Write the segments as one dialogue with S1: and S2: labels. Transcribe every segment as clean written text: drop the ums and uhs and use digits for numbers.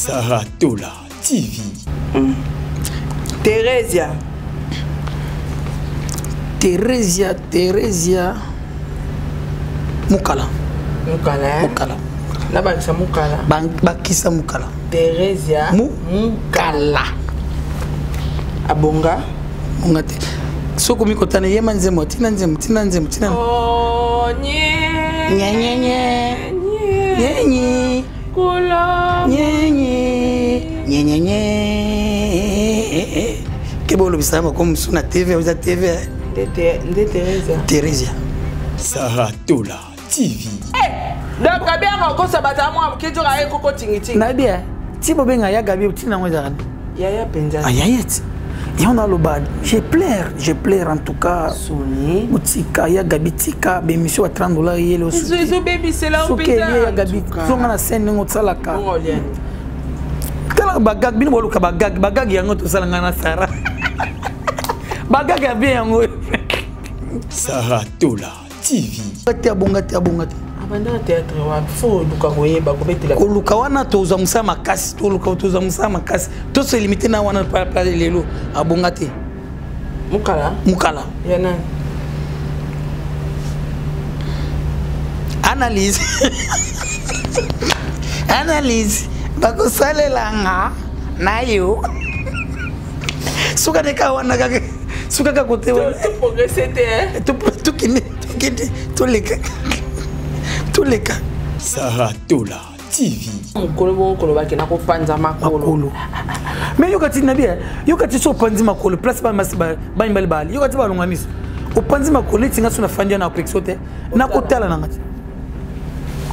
S1: Saratola TV.
S2: Theresia
S1: Mukala.
S2: La bakisa Mukala.
S1: Bakisa Mukala.
S2: Theresia
S1: Mukala.
S2: Abonga.
S1: Ngate. Soko mikotana yema nzemo tina.
S2: Oh
S1: nye.
S2: Kola.
S1: Nye. Kebolo bisama comme suna TV, vous TV. Theresia. Saratola TV.
S2: Donc bien ko sabata mo ke jora e koko tingitingi.
S1: Na bien. Ti bobenga ya gabi tina ngo zara.
S2: Yaya penza.
S1: Ayayet. Et on a le bad. Je pleure en tout cas.
S2: Soni.
S1: Mutika ya gabi tika be mission à $30 yelo.
S2: Zo baby c'est là au
S1: pays. Ya gabi. Zonga na scène ngo tsalaka.
S2: Ngolien.
S1: Kala bagag bino boluka bagag yango to sala ngana sara. Bagag ya bien yango. Saratola TV. Abonga te.
S2: Abanda théâtre wa fo luka koyeba ko betela.
S1: Ko luka wana to za musa makasi, to luka to za musa makasi. To se limiter na wana pa lelo abonga te. Mukala.
S2: Yana.
S1: Analyse. Bako salelanga na yo. Suka de ka wana ka suka ka kote wana.
S2: Tu progresser te
S1: Tu kini tous les cas. Saratola TV.
S2: Mukolo bakena ko panza makolo.
S1: Mais yokati nabia, yokati so panzi makolo place ba masiba ba imbali bali. Yokati ba longamisa. O panzi makolo tinga suna fandia na plexote na kotala na ngati.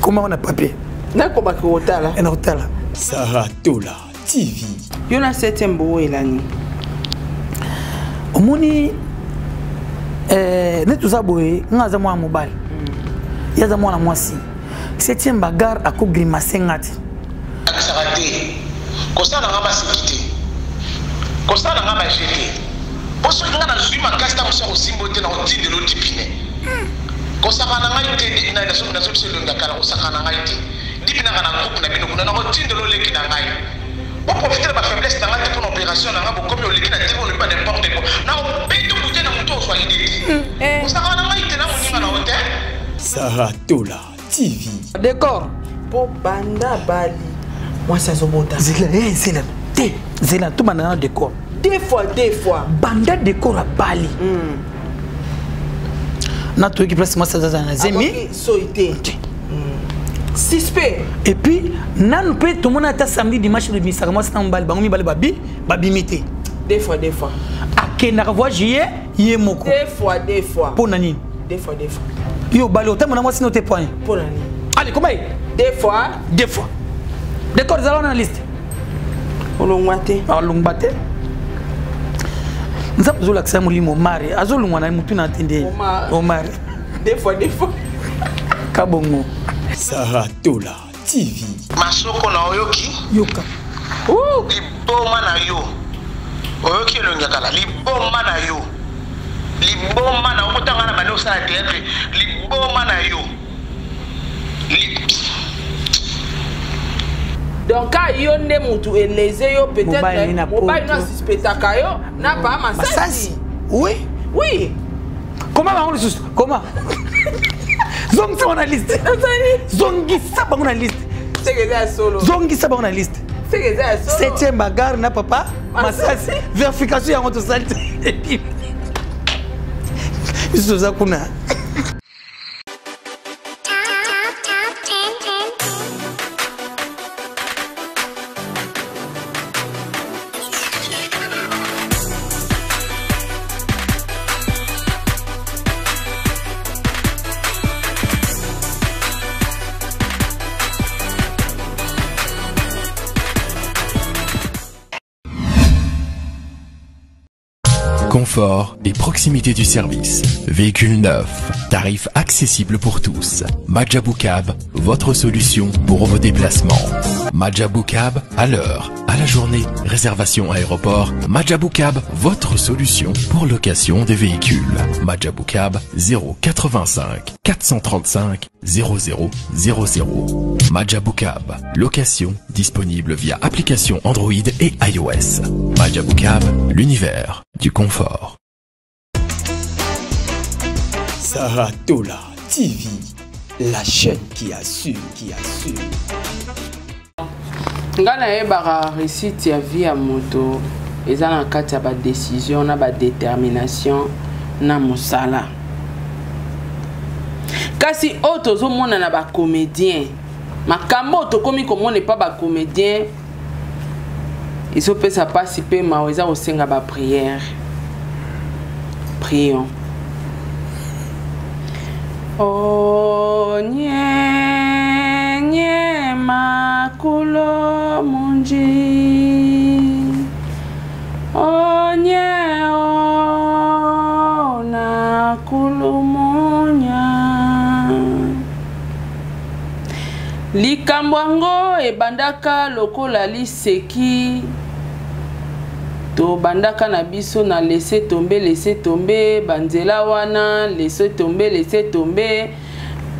S1: Comment on a papier?
S2: Na ko ba ko tala.
S1: Na kotala. Saratola TV.
S2: Yona setembo elani.
S1: Omoni ne tuza boye ngaza mwa mobile. Yaza mwana mwasi. 7e bagarre à ko grimacer ngati.
S3: Akisarate. Kosala ngaba sikite. Kosala ngaba jete. Poso ngana zuma kasta musa osimbo te na otinde lo dipine. Kosaka na ngai te na so selonga kala kosaka na ngai te. Dipina kana coupe na bino kuna na otinde lo leki na ngai. Pour profiter de ma faiblesse dans la pour opération na ngabo comme le leki na te on ne pas n'importe quoi. Na obeto kute na muto so idée. Kosaka na ngai te na muninga na hotel.
S1: Saratola TV. Décor.
S2: Po banda bali. Moi ça zobota.
S1: Zela tout banda décor.
S2: Deux fois.
S1: Banda décor à Bali. Na to qui place moi ça na zemi.
S2: Soité. Suspect.
S1: Et puis nan peut tout monde ata samedi dimanche le misaka moi c'est en Bali bango mi Bali babi mité.
S2: Deux fois.
S1: Akena voir juillet yemoko.
S2: Deux fois.
S1: Pour nani?
S2: Deux fois.
S1: Yo bali au temps moi sinon tes points.
S2: Pour nani?
S1: Allez comment?
S2: Deux fois.
S1: D'accord, nous allons dans la liste. Olongwate. Nous avons besoin d'accès à mon mari. Azolongwa na mutu na tende. Omar.
S2: Deux fois.
S1: Kabongo. Saratola TV.
S3: Masoko na oyoki.
S1: Yoka.
S3: Liboma na yo. Oyoki elongakala. Liboma na yo. Liboma na okotanga na balo sala théâtre. Liboma na yo.
S2: Donc quand yo ne mutu eleze yo peut-être mobile na suspectaka yo na pas masasi. Oui.
S1: Comment on le sus? Comment? Zongi ça on a liste. Zongi ça on a liste.
S2: C'est que ça solo.
S1: Zongi ça on a liste.
S2: C'est que ça solo.
S1: 7e bagarre na papa. Masasi. Vérification ya moto salte. Isso za kuna.
S4: confort et proximité du service. Véhicule neuf, tarif accessible pour tous. Madjabou Cab, votre solution pour vos déplacements. Madjabou Cab, à l'heure, à la journée, réservation aéroport. Madjabou Cab, votre solution pour location des véhicules. Madjabou Cab, 085 435 0000. Madjabou Cab, location disponible via application Android et iOS. Madjabou Cab, l'univers du confort.
S5: Saratola TV, la chaîne qui assure,
S2: nga nayebaka réussite ya vie ya moto eza na kati ya badécision na badétermination na mosala kasi oyo tozomona na bacomédien makambo oyo tokomi komona epa bacomédien ezopesa mpasi mpe mawa eza kosenga baprière. Prions. Oh nye makulo munji, oh nye na kulumunya, likambo yango ebandaka lokola liseki to bandaka na biso na laisser tomber banzela wana laisser tomber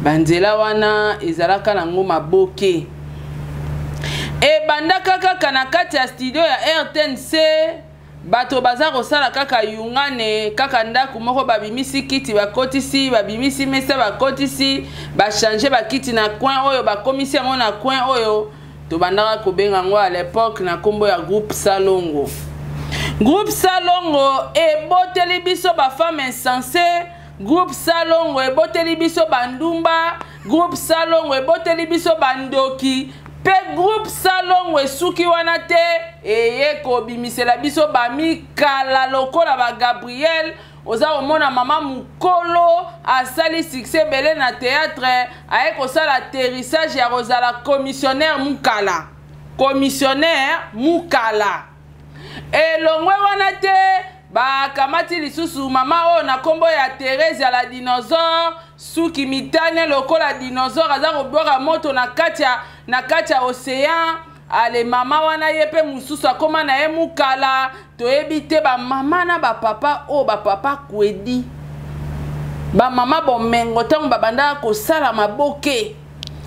S2: banzela wana ezalaka nango maboke e bandaka kaka na kati ya studio ya RTNC bato baza kosala kaka yungane kaka ndako moko babimisi kiti bakotisi babimisi mesa bakotisi bachange bakiti na coin oyo bakomisi yango na coin oyo to bandaka kobenga ngo à l'époque na kombo ya groupe Salongo. Groupe Salongo eboteli biso ba femme insensée, groupe Salongo eboteli biso bandumba, groupe Salongo eboteli biso bandoki, pe groupe Salongo esuki wana te eye kobimisela biso bami kala lokola ba Gabriel oza omona mama mukolo asali succès belé na théâtre aye kosala atterrissage ya rozala commissionnaire mukala elongwe wana te bakamati lisusu mama oyo na kombo ya Thérèse ya la dinosaure suki mitane lokola dinosaure aza kobwaka moto na kati ya océan ale mama wana ye pe mususu akoma na ye mukala toyebi te bamama na bapapa oyo bapapa kwedi bamama bomengo ntango babandaka kosala maboke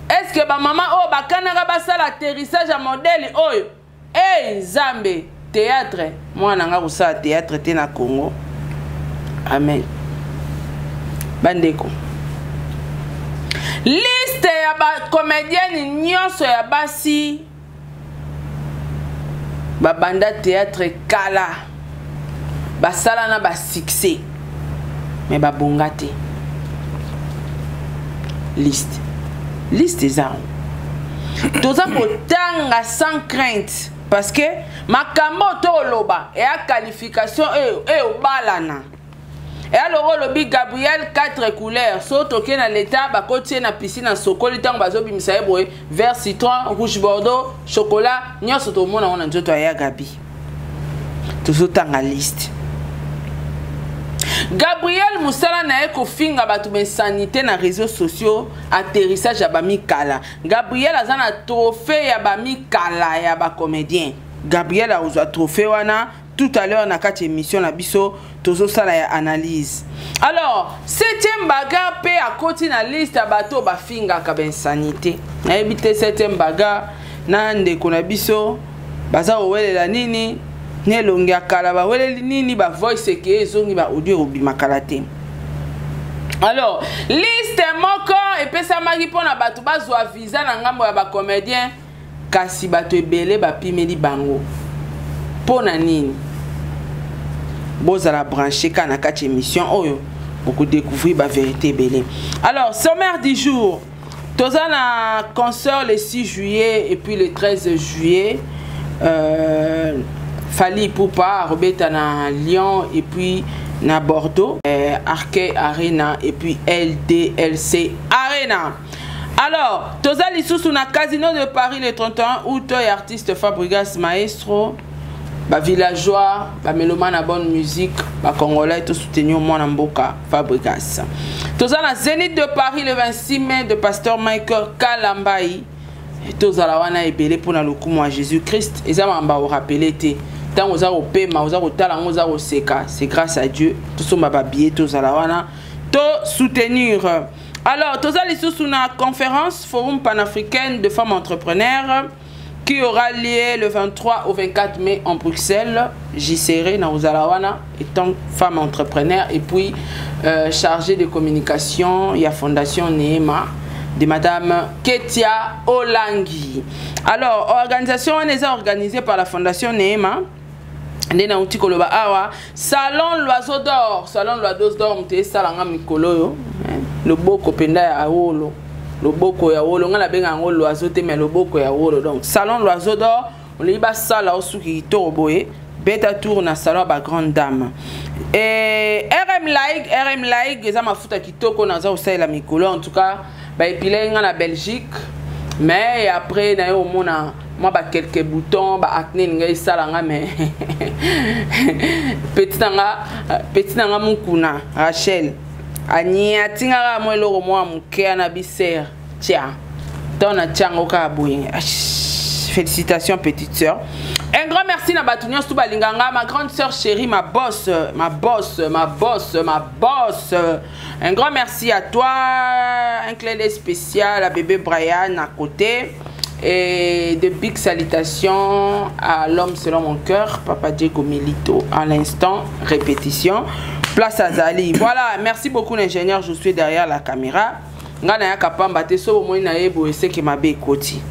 S2: eske bamama oyo bakanaka basala atterrissage ya modele oyo Nzambe théâtre mwana nga kosala théâtre te na Congo. Amen. Bandeko liste ya ba comédienne nyonso ya basi babanda théâtre kala basala na ba succès mais babonga te liste za toza kotanga sans crainte parce que makambo to loba et a qualification et obalana et alors lobi Gabriel 4 couleurs so toke na l'état ba kotie na piscine na sokoli tango bazobi misaye boye vert citron rouge bordeaux chocolat nyoso to mona ona nzoto ya Gabi toujours tanga liste Gabriel Musala na eko finga batu ben sanité na réseaux sociaux atterrissage ya bami kala Gabriel azana trophée ya bami kala ya ba comédien Gabriel a uzwa trophée wana tout à l'heure na kati émission na biso tozo sala ya analyse. Alors 7e bagarre pe à côté na liste ya bato ba finga ka ben sanité na ebité 7e bagarre na ndeko na biso baza owelela nini nelongi akala ba weleli nini ba voice ke ezongi ba audio obima kala te. Alors liste moko epesa maki pona bato bazwa visa na ngambo ya ba comédien kasi bato ebele ba pimeli bango pona nini bozala branché kana kati émission oyo beaucoup découvrir ba vérité belé. Alors sommaire du jour toza na concert le 6 juillet et puis le 13 juillet Fali Poupa Robeta na Lyon et puis na Bordeaux Arke Arena et puis LDLC Arena. Alors toza lisusu na Casino de Paris le 31 août et artiste Fabregas Maestro ba villageois, ba mélomane à bonne musique, ba congolais tout soutenir moi na mboka Fabrikas. Tous à la Zénith de Paris le 26 mai de pasteur Michael Kalambai. Tous à la wana ebelé pour na lokumu à Jésus-Christ. Et ça m'a rappelé té. Tant aux au paiement, aux au talent, aux au seka. C'est grâce à Dieu. Tous sont ma billet, tous à la wana. Tout soutenir. Alors, tous à l'issue sur la conférence Forum panafricaine de femmes entrepreneurs qui aura lieu le 23 au 24 mai en Bruxelles. J'y serai dans Ozalawana étant femme entrepreneur et puis chargée de communication. Il y a Fondation Neema de Madame Ketia Olangi. Alors, organisation est organisée par la Fondation Neema. Salon l'oiseau d'or, salon l'oiseau d'or, m'te salanga mikolo le boko penda ya wolo, le boko ya wolo, ngala benga ngolo l'oiseau te mais le boko ya wolo. Donc salon l'oiseau d'or, on li ba sala osuki toroboye, beta tour na salon ba grande dame. Et RM like, eza mafuta kitoko na za osala mikolo en tout cas, ba epilé nga na Belgique, mais après na yo mona moi ba quelques boutons ba acné ngai salanga mais petit nanga mukuna Rachel ania tinga mo eloko mo amuke na biser tia tona tiango ka boye. Félicitations petite sœur. Un grand merci na batunyo stu balinganga ma grande sœur chérie, ma boss. Un grand merci à toi, un clin d'œil spécial à bébé Brian à côté. Et de big salutations à l'homme selon mon cœur, Papa Diego Milito. À l'instant, répétition. Place à Zali. Voilà, merci beaucoup l'ingénieur, je suis derrière la caméra. Ngana ya kapamba te so mo ina yebo ese ke mabe koti.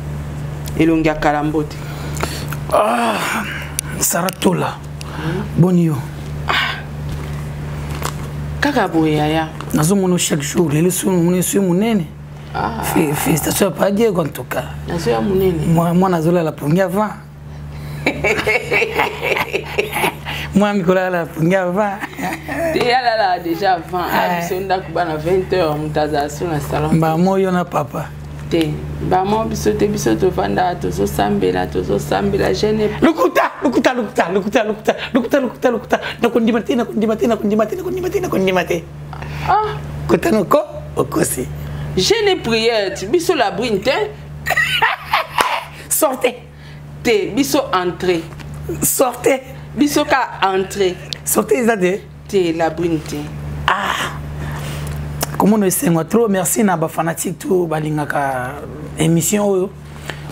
S2: Elongia kalambote.
S1: Ah, Saratola. Bonio.
S2: Kaka boya ya.
S1: Nazo mono chaque jour, les leçons mon suis monene.
S2: Ah,
S1: félicitations à Diego en tout cas.
S2: Nazo ya monene.
S1: Moi nazola la première avant. Moi Nicolas la première avant.
S2: Là déjà avant, bisonda kubana 20h mutaza sur le salon.
S1: Ba mo yona papa.
S2: Te ba mo bisote vanda tozo sambela jeune.
S1: Lukuta. Nakundimate.
S2: Ah,
S1: Kotanoko okosi.
S2: jeune prière, biso la brinte.
S1: Sortez.
S2: Te biso entrée.
S1: Sortez.
S2: Biso ka entrée.
S1: Sortez Zade.
S2: Te la brinte.
S1: Ah. Comment nous sommes trop merci na ba fanatique tout balingaka émission oyo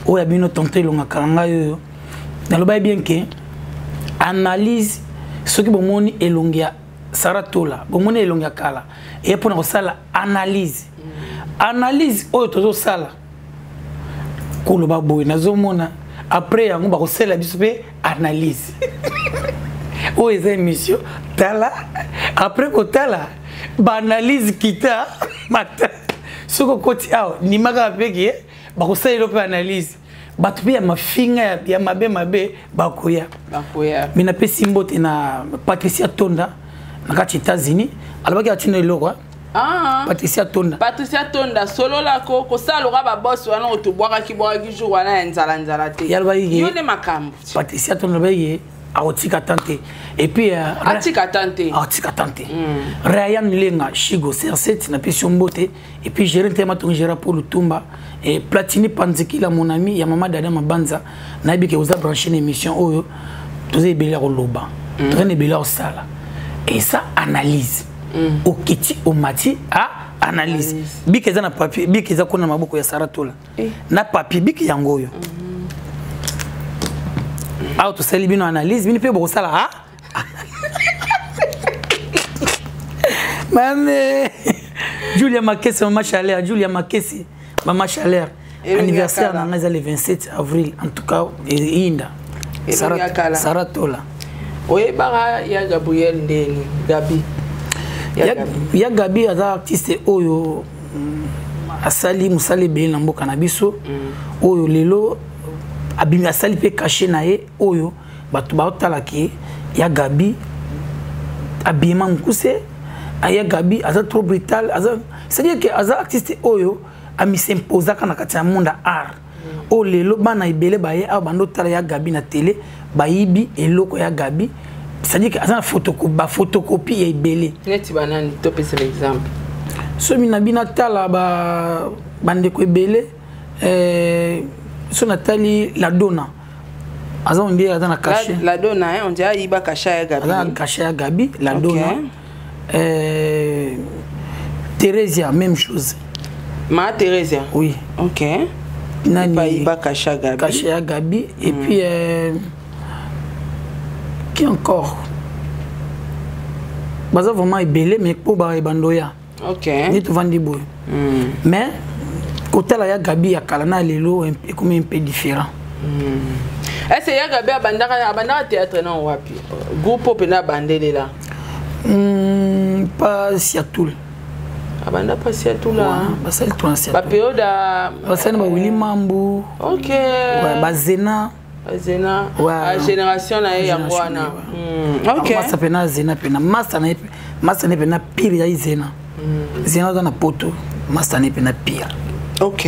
S1: oya bino tonté longaka ngayo. Naloba bien que analyse ce que bomoni elongia Saratola, bomoni elongia kala et pour na sala analyse. Analyse oyo tozo sala. Koloba boy nazomona après yango ba ko sala biso pe analyse. O eza émission tala après ko tala ba analyse kita mata soko koti aw ni maga peki ba ko sala pe analyse batu ya mafinga ya mabe bakoya mina pe simbote na Patricia Tonda na kati États-Unis alobaki atino eloko Patricia Tonda solo la ko saloka ba boss wana otubwaka kibwaka jour wana nzala te yone makambo
S2: Patricia
S1: Tonda baye aotika tante et puis
S2: atika tante
S1: Ryan Lenga Chigo CR7 na pesi mbote et puis gérer tema ton gérer pour Lutumba et Platini Panzikila mon ami ya mama dada mabanza na bike oza brancher une émission oyo tozé belé roloba traîner belé au sala et ça analyse au kiti au mati a analyse bike za na papier bike za kona maboko ya Saratola na papier bike yango oyo auto sali bino analyse bino pe bo sala ha mame Julia Makesi mama chaleur Julia Makesi mama chaleur anniversaire na ngaza le 27 avril en tout cas inda Saratola
S2: oyebaka ya Gabriel ndeni Gabi
S1: ya Gabi aza artiste oyo asali musali be na mboka na biso oyo lelo abimi asali pe caché na ye oyo batu ba otalaki ya Gabi abima mukuse aya Gabi aza trop brutal aza c'est-à-dire que aza artiste oyo ami s'imposa kana kati ya monde art o lelo bana ibele baye a bando tala ya Gabi na télé bayibi eloko ya Gabi c'est-à-dire que ça photocopie ya ibele
S2: neti banani to pesa l'exemple
S1: so mina bina tala bande ko ibele so natali la dona azan on dit azan caché
S2: la dona on dit iba caché ya Gabi
S1: azan caché ya Gabi la dona Thérésia même chose
S2: ma Thérésia
S1: oui
S2: OK
S1: nani
S2: iba caché ya
S1: Gabi et puis qui encore baza vraiment ibele mais pour ba bandoya
S2: OK
S1: ni tu vandi boy mais côté là ya Gabi ya kalana lelo est comme un peu différent
S2: est-ce ya Gabi abandaka théâtre na wapi groupe pe na bandele là
S1: pas Siatoul
S2: abanda pas Siatoul là
S1: basal toi Siatoul
S2: ba période
S1: basal ba Willy Mambu
S2: OK
S1: ouais Bazena
S2: Zena la génération na yango wana OK
S1: masa pena Zena pena masa na pena pire ya Zena Zena dans na poto masa na pena pire.
S2: OK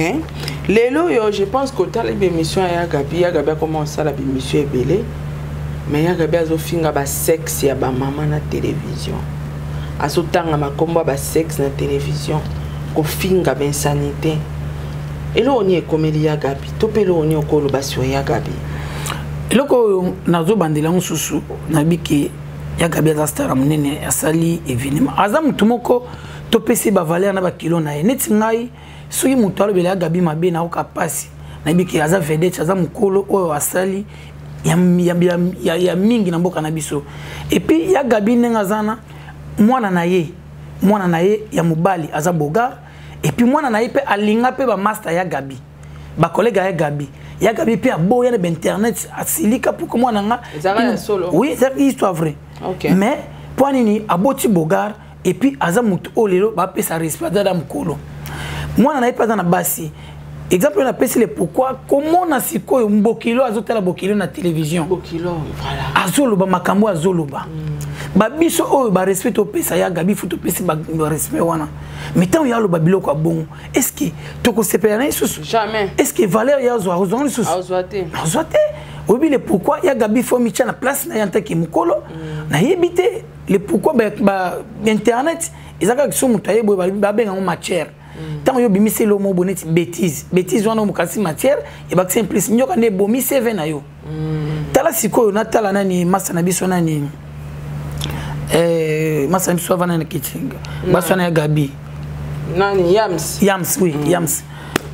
S2: lelo yo je pense que ta l'émission ya Gabi a commencé la émission ebele mais ya Gabi azo finga ba sexe ya ba maman na télévision azo tanga makomba ba sexe na télévision ko finga ben sanité elo oni ekomeli ya Gabi to pelo oni okolo basio ya Gabi
S1: eloko nazo bandela nsusu nabiki ya Gabi za star munene asali événement aza mutu moko to pesi ba valeur na ba kilo na neti ngai soki mutu alobela ya Gabi mabe na oka pasi nabiki aza vedette aza mukolo oyo asali ya mingi na mboka na biso et puis ya Gabi nenga zana mwana na ye ya mobali aza boga et puis mwana na ye pe alinga pe ba master ya Gabi ba collègue ya Gabi ya Gabi pe aboya na internet asilika pour que mwana nga oui c'est une histoire vraie
S2: OK
S1: mais pour nini aboti bogar et puis aza mutu olelo ba pe sa respect da mkolo mwana na ye pa na basi exemple on appelle le pourquoi comment na sikoyo mbokilo azotala bokilo na télévision
S2: bokilo voilà
S1: azoloba makambo azoloba ba biso oyo ba respect to pesa ya Gabi futo pesa ba respect wana mais tant ya lo babilo kwa bon est-ce que toko sepela na isusu
S2: jamais
S1: est-ce que valeur ya zo azon isusu
S2: azwate
S1: obi le pourquoi ya Gabi fo mi na place na yanta ki mukolo na yebite le pourquoi ba internet ezaka kiso mutaye boy ba benga mo matière tant yo bimise lo mo boneti bêtise wana mo kasi matière e ba simple nyoka ne bomi seve na yo tala sikoyo na tala nani masa na biso nani masa na biso vana na kitchinga basana ya Gabi
S2: nani Yams
S1: oui Yams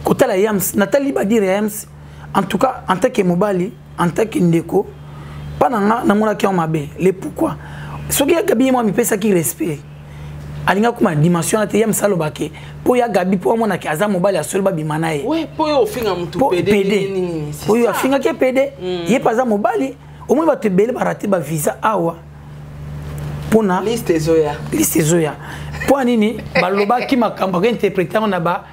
S1: kotala Yams natali ba dire Yams en tout cas en tant que mobali en tant que ndeko pana na mona ki on mabe le pourquoi soki ya Gabi moi mi pesa ki respect alinga kuma dimension na te Yams alobake po ya Gabi po mona ki aza mobali asolo ba bimana ye
S2: ouais po yo finga mutu PD
S1: po yo afinga ke PD ye paza mobali au moins ba te bele ba rater ba visa awa pona
S2: liste zoya po nini baloba ki makambo ka interpréter na ba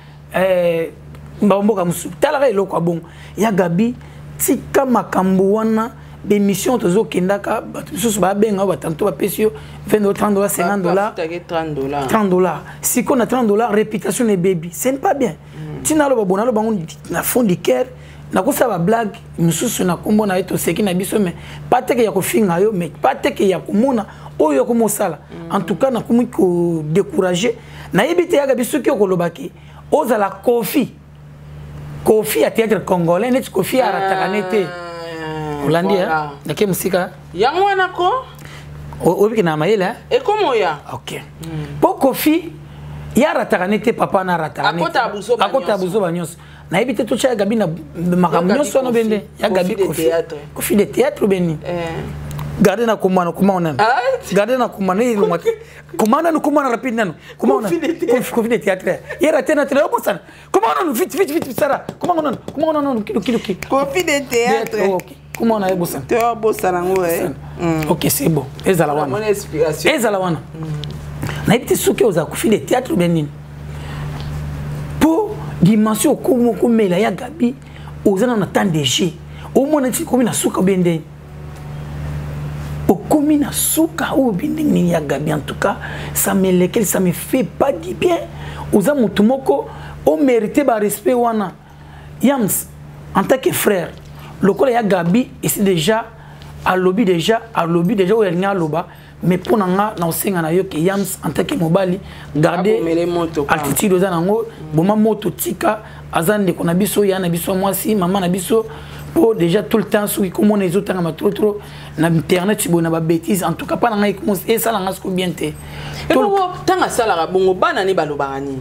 S1: mbamboka musu tala eloko abon ya Gabi tika makambo wana be mission tozo kendaka batususu ba benga ba tanto ba pesio $20 $30 $50 si qu'on a $30 réputation les baby c'est pas bien tina lo bonalo bango na fond du cœur na ko sa ba blague mususu na kombo na eto seki na biso mais pas teke ya ko finga yo mais pas teke ya ko mona oyo ko mosala en tout cas na komi ko décourager na yebite ya Gabi soki ko lobaki ozala Kofi à théâtre congolais net Kofi à ratakanete Hollanda na musika
S2: yango wana ko
S1: obiki na mayela
S2: e komo ya
S1: OK po Kofi ya ratakanete papa na ratakanete akota buzo banyos na yebite to cha Gabi na makambo nyonso no bende ya Gabi Kofi de théâtre beni garde na kumana garde na kumana ile mwati kumana rapide nano kumana Kofi de théâtre yera tena tena opusana kumana vite sara kumana kilo
S2: Kofi de théâtre
S1: OK kumana ebusana
S2: te obosana ngoe
S1: OK c'est bon ezala wana
S2: mon explication
S1: ezala wana na ibiti suki oza Kofi de théâtre benini pour dimension ko mela ya Gabi ozana na temps de jeu au moins ti komi na suka bende Okomi na suka ou binding ya Gabi en tout cas ça me fait pas du bien oza mutu moko o mérité ba respect wana Yams en tant que frère le col ya Gabi ici déjà à lobby déjà où il y a loba mais pour nanga na osenga na yo que Yams en tant que mobali garder attitude aux anango boma moto tika azande kona biso ya na biso moi si maman na biso pour déjà tout le temps sous comment les autres nga trop na internet tu bona ba bêtise en tout cas pas nanga comment et ça nanga ce bien té
S2: et bongo tanga sala ga bongo bana ni baloba ni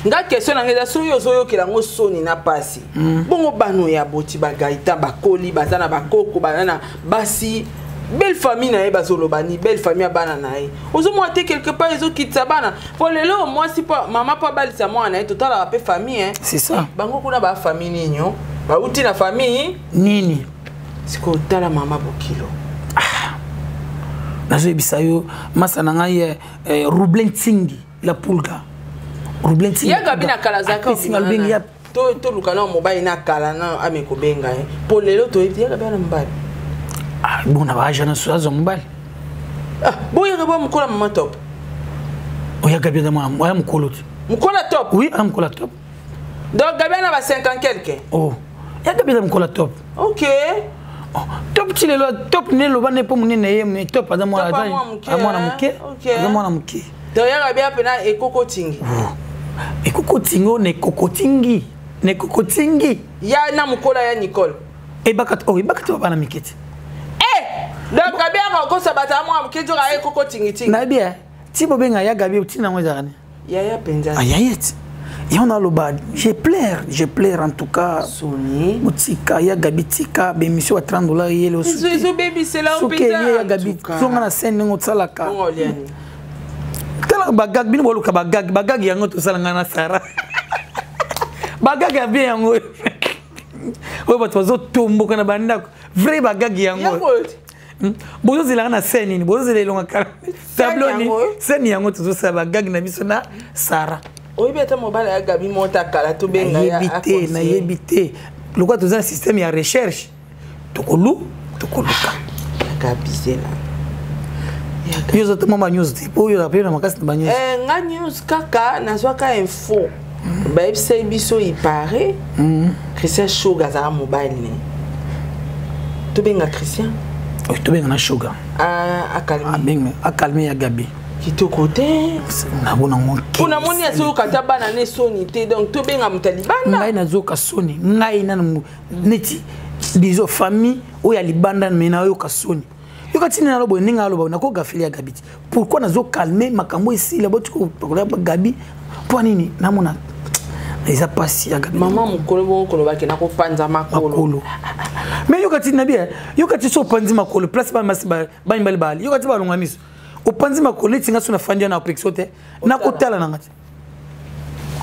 S2: nga question na ngeza soyo kila ngo soni na pasi bongo bano ya boti bagaita bakoli bazana bakoko banana basi belle famille na bazolobani belle famille ya bana na ye ozomo te quelque part ezo kitsa bana pour lelo moi si pas maman pas balisa moi na total la pe famille hein
S1: c'est ça
S2: bango kuna ba famille ninyo ba uti na famille
S1: nini
S2: siko tala mama bokilo
S1: nazo bisayo masa na ngai Rublin Tingi la pulga Rublin Tingi
S2: ya Gabi na kala zaka to lukana mobile na kala na ameko benga pour lelo to ya Gabi na mbali
S1: ah bon na ba jana so azo mbali
S2: ah boya Gabi mukola mama top
S1: oya Gabi na mwa mukolo
S2: mukola top
S1: oui am mukola top
S2: donc Gabi na ba 50 quelque
S1: oh ya Gabi na mukola top
S2: OK
S1: top chile lo top ne lo bane po munene ye me top ada mwa na muke ada mwa na muke
S2: donc ya Gabi apena ekoko tingi
S1: ekoko tingo ne kokotingi ya na mukola ya Nicole e bakat bana miketi
S2: donc Gabi ako sabata mwa mukejo ga ekoko tingi
S1: na bien ti bobenga ya Gabi utina ngo zakane
S2: ya penza
S1: ayayet et on a le bad je pleure en tout cas
S2: Sony
S1: mutika ya Gabi tika be mission à $30 yele au
S2: sous zo baby c'est là au
S1: pétard ya Gabi zonga na scène ngo tsalaka tala bagag bino boluka bagag yango to salanga na Sara bagag ya bien yango oyo bato bazotomboka na bandako vrai bagag yango bozo zilanga na scène ni bozo zilelonga kala tableau ni scène yango tozosala bagag na biso na Sara
S2: oyi beta mobile ya Gabi monta kala to benga ya
S1: na yebité le quoi dans un système ya recherche tokoluka
S2: Gabi zela
S1: yo zoto mama news tipo yo rappeler na makasi na news
S2: nga news kaka nazwaka info ba ebisa biso il paraît Christian Sugar za mobile ne to benga Christian
S1: to benga na Sugar akalme ya Gabi
S2: kitoko te
S1: na bona mon
S2: kuna moni aso kata bana ne soni te donc to benga mutalibanda
S1: ngai nazoka soni ngai na neti bizo famille o ya libanda mena yo kasoni yo katina na lobo ninga lobo na ko gafili ya Gabi pourquoi nazo calmer makambo ici la botu ko Gabi pour nini na mona eza pasi ya Gabi
S2: maman mukolo bon ba ke na ko panza makolo
S1: mais yo katina bien yo katina so panzi makolo place ba masiba ba mbali yo katina balonga miso opanzi makolo tinga sona fanja na opexote na kotala na ngati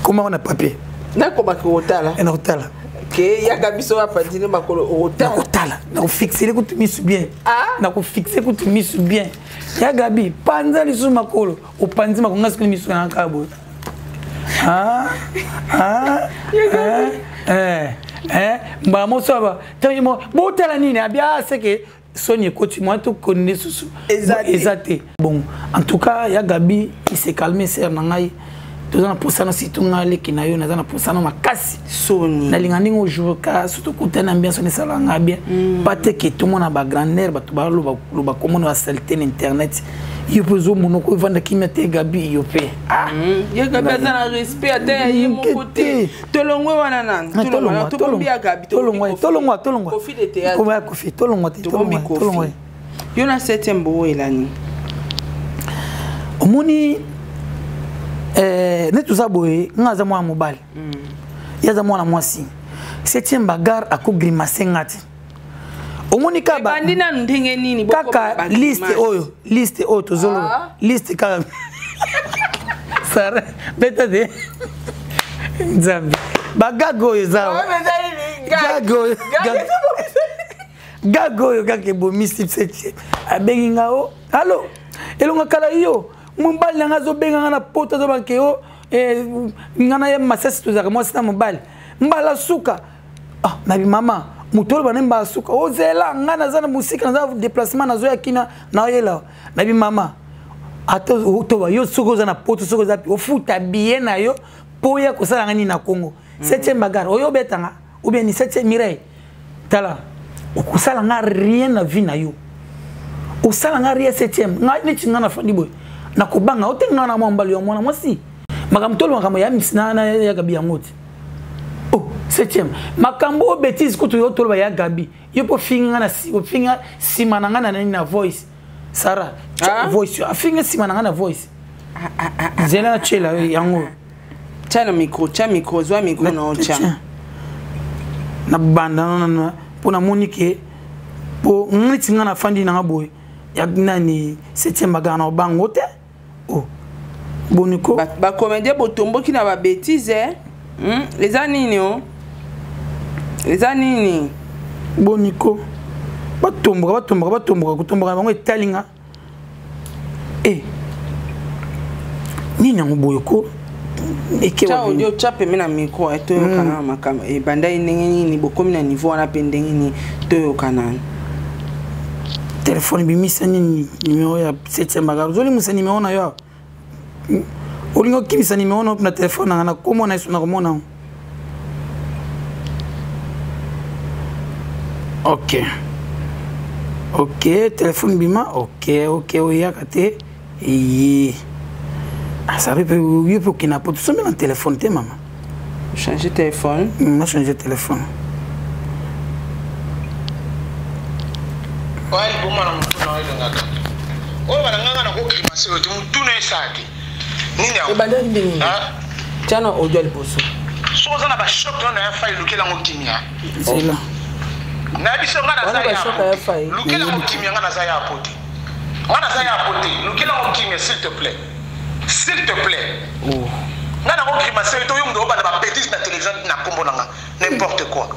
S1: comment on a papier
S2: na ko ba ko tala
S1: na kotala
S2: que ya Gabi so apanzi ne makolo
S1: otala na ko fixer ko tumisu bien na ko fixer ko tumisu bien ya Gabi panza lisu makolo opanzi makolo ngasi ko misu na kabo mba mo saba tamo botala nini abia seke Sony Koti moi tout connaît sous exacté bon en tout cas ya Gabi il s'est calmé c'est nangai tout ça pour ça na situnga le kinayo na pour ça na makasi
S2: Sony
S1: na lingani ngo jour ka surtout kutana bien Sony sala nga bien pas te que tout monde ba grandeur ba to ba lo ba comment na saleté internet il peut zo monoko vendre kimia te Gabi yo pe
S2: ya Gabi azana respect ate yi mon côté tolongwe wana nan tolongwa Gabi
S1: tolongwa
S2: kofi de théâtre
S1: comment kofi tolongwa
S2: yo na 7e bo elani
S1: omoni ne tout ça boye ngaza mwa mobile yaza mwana mwasi 7e bagarre ako grimacer ngati omoni ka ba
S2: bandina ndenge nini
S1: boko kaka liste oyo tozolo liste kaka Sara beta de nzambi bagago yo zawa gago yo kaka bomisi 7e abengi ngao allo elonga kala yo mobali nanga zo benga ngana poto zo banke yo ngana ya masasi tozaka mwasi na mobali mbala suka nabi mama mutolo banemba suka ozela ngana zana musika na déplacement nazo ya kina na yela nabi mama ato to ba yo suko zana poto suko za ofuta bien na yo po ya kosala ngani na Congo 7e bagarre oyo betanga ou bien ni 7e Mireille tala okusala nga rien na vie na yo osala nga rien 7e nga neti nga na fandi boy na kobanga otenga na mwambali yo mwana mwasi makamtolo makambo ya misina na ya gabi yangote oh 7e makambo bêtise kutu yo tolo ya gabi yo po finga na si finga simana nga na voice Sarah voice afinga simana nga na voice zela chela yango
S2: Tiens micro, zwa micro na ocha.
S1: Na banda na pona monike po ngiti ngana fandi na boy ya nani 7e magana bango te oh boniko
S2: ba comédien botombo ki na ba bêtise les anini
S1: boniko batomboka kutomboka bango etalinga nini yango boyoko
S2: Ciao, yo chape mina micro eto kana makam e banda ndenge ni bokomi na niveau na pendenge ni to kana
S1: telefone bimisa ni numéro ya 7e magaro zoli musa numéro na yo olingo kibisa numéro na telefone na komo na iso na komona OK telefone bima OK oyakate ça veut dire qu'il n'a pas tout ça mais un téléphone t'es maman
S2: changer téléphone
S1: on changer téléphone
S3: ouais bon mana mutu na ile ngaka o bana nganga na ko grimace o mutu na esaki nini ya
S2: banda ndini tana ojo liposo
S3: so za na ba shop na ya file lukela ngokimia
S1: c'est là
S3: na biso ngana za ya lukela ngokimia ngana za ya apote lukela ngokimia s'il te plaît oh ngana ko grimace to yum do bana ba bêtise na télévision na kombo nanga n'importe quoi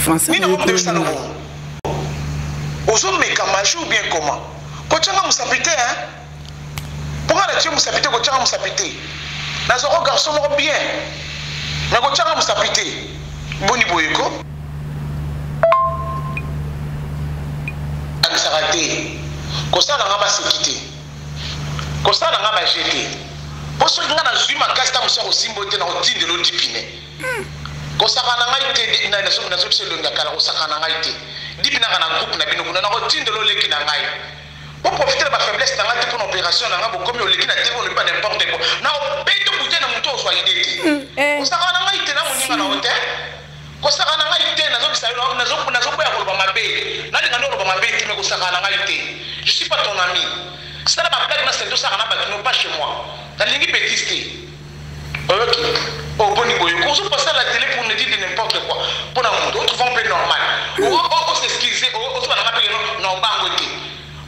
S1: français
S3: ni no de ça no ozo meka majou bien comment ko tanga musapite hein pourquoi la tue musapite ko tanga musapite na zoko garçon mo bien na ko tanga musapite boni boyeko aksarate ko sala ngaba sekite ko sala ngaba jeté poso ngana zui makasta musa ko simbo te na otinde lo dipine ko saka na ngai te na so selo ngakala ko saka na ngai te dipina kana groupe na bino kuna na otinde lo leki na ngai pour profiter de ma faiblesse na ngati pour opération na ngabo comme oleki na te on pas n'importe quoi na obeto bute na muto so idée ko saka na ngai te na muninga na hotel ko saka na ngai te na zo kisayo na zo ko ya ko ba mabe na linga no ba mabe te me ko saka na ngai te je suis pas ton ami ça na ba blague na sendo saka na ba non pas chez moi na lingi bêtise OK oh boni boy ko so passer la télé pour nous dire n'importe quoi pour na monde autre vont peu normal on s'excuser on se va na rappeler non bango te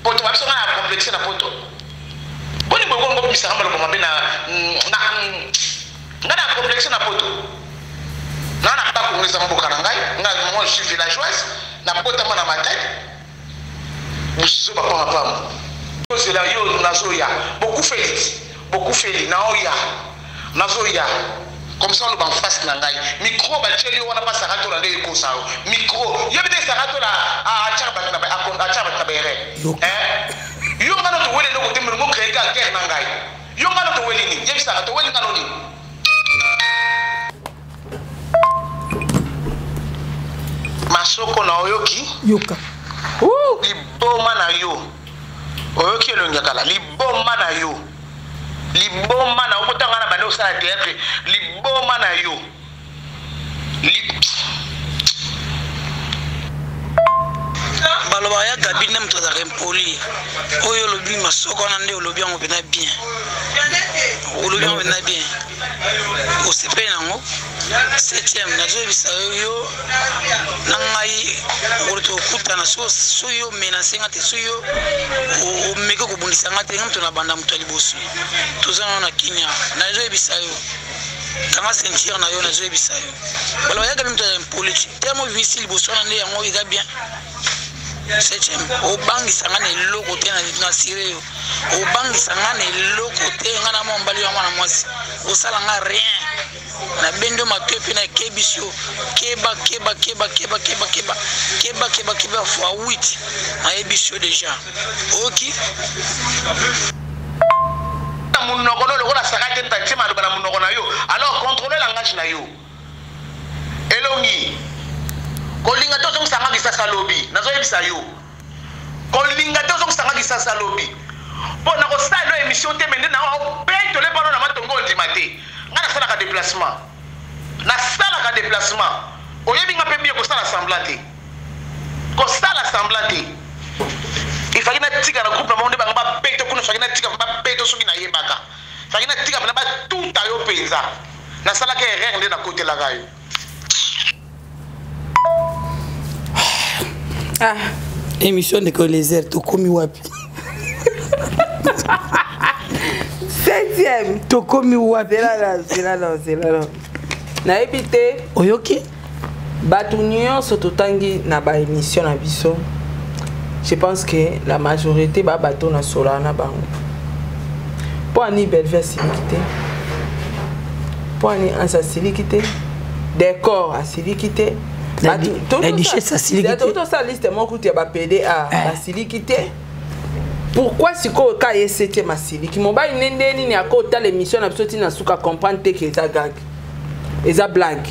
S3: poto ba so na complexe na poto boni boy ko ngomisa hamba lo mabe na complexe na poto na pas ko ngeza mboka na ngai moi je suis villageoise na poto na ma tête muso ba pa pa c'est là yo nazoya beaucoup fait na oya nazoya comme ça on va en face na ngai micro ba tcheli wana pa sakato la ndeko ko sao micro yo bete sakato la a chaba na ba a chaba na ba ere yo ngana to wele no ko tembe mo créer ga guerre na ngai yo ngana to wele ni ye sakato wele ngano ni masoko na oyoki
S1: yoka
S3: liboma na yo oyoki lo ngakala liboma na yo liboma na obotanga na bande osala théâtre liboma na yo
S6: baloba ya gabi ne mto da rempoli oyo lobi masoko na nde olobi yango pena bien olobi yango pena bien osepe nango 7e nazobisa yo na ngai okoto okutana so yo menase nga te so yo omeke kobundisa nga te nga mto na banda moto ya liboso toza nano na kinya nazoyebisa yo kanga sentir na yo nazoyebisa yo baloba ya gabi mto da rempoli temo visi liboso na nde yango eza bien 7e obangisa nga na eloko te na sire yo obangisa nga na eloko te nga na mombali wa mwana mwasi osala nga rien na bendo matoe pe na kebisi yo keba fois 8 nayebisi yo déjà oki
S3: munoko no lokola saka te ntantima aloba na munoko na yo alors contrôler langage na yo elongi kolinga to zong sanga kisasa lobi nazo yebisa yo kolinga to zong sanga kisasa lobi po na ko sala émission te mende na o peto le bano na matongo ndima te ngana sala ka déplacement na sala ka déplacement oyebi nga pe bien ko sala semblante ko sala semblante il fallait na tika na groupe na monde banga ba peto kuno fallait na tika ba peto soki na yebaka fallait na tika na ba tout ayo penza na sala ke erreur nde na côté la gayo.
S1: Ah, émission de Colézer, tu commis wapi?
S2: 7e.
S1: Tu commis wapi?
S2: C'est là. Na épité.
S1: Oyoki?
S2: Batunio sototangi na ba émission na biso. Je pense que la majorité ba bateau na sola na bango. Pour ani belve silikité. Pour ani ansa silikité. Décor à silikité.
S1: La duchesse a silikité.
S2: Tout ça liste mon coup tu ba PD à la silikité. Pourquoi si ko ka yesete ma siliki mon ba nende ni akota l'émission na biso tina suka comprendre que ça gag. Eza blague.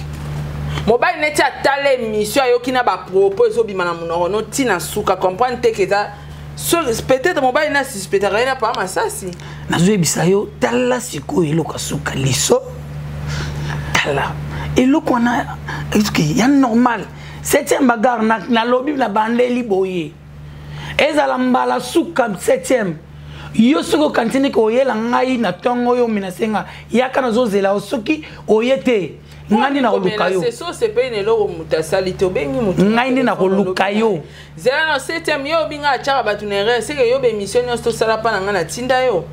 S2: Mobile neti atale émission yoki na ba propos obima na munoro no tina suka comprendre que ça peut-être mobile na suspecter rien pas ma ça si
S1: nazo ebisa yo tala siko eloka suka liso tala eloko na est-ce que ya normal 7e bagarre na lobby na bandeli boye ezala mbala suka 7e yo soko kantine ko yela ngai na tongo yo minasenga yaka na zozela soki oyete ngani na koluka yo
S2: c'est ce pays ne lo mutasali to bengi mutu
S1: ngai ndi na koluka yo
S2: zela no 7e yo binga achaka batunere c'est que yo be mission yo sto sala pa na tinda yo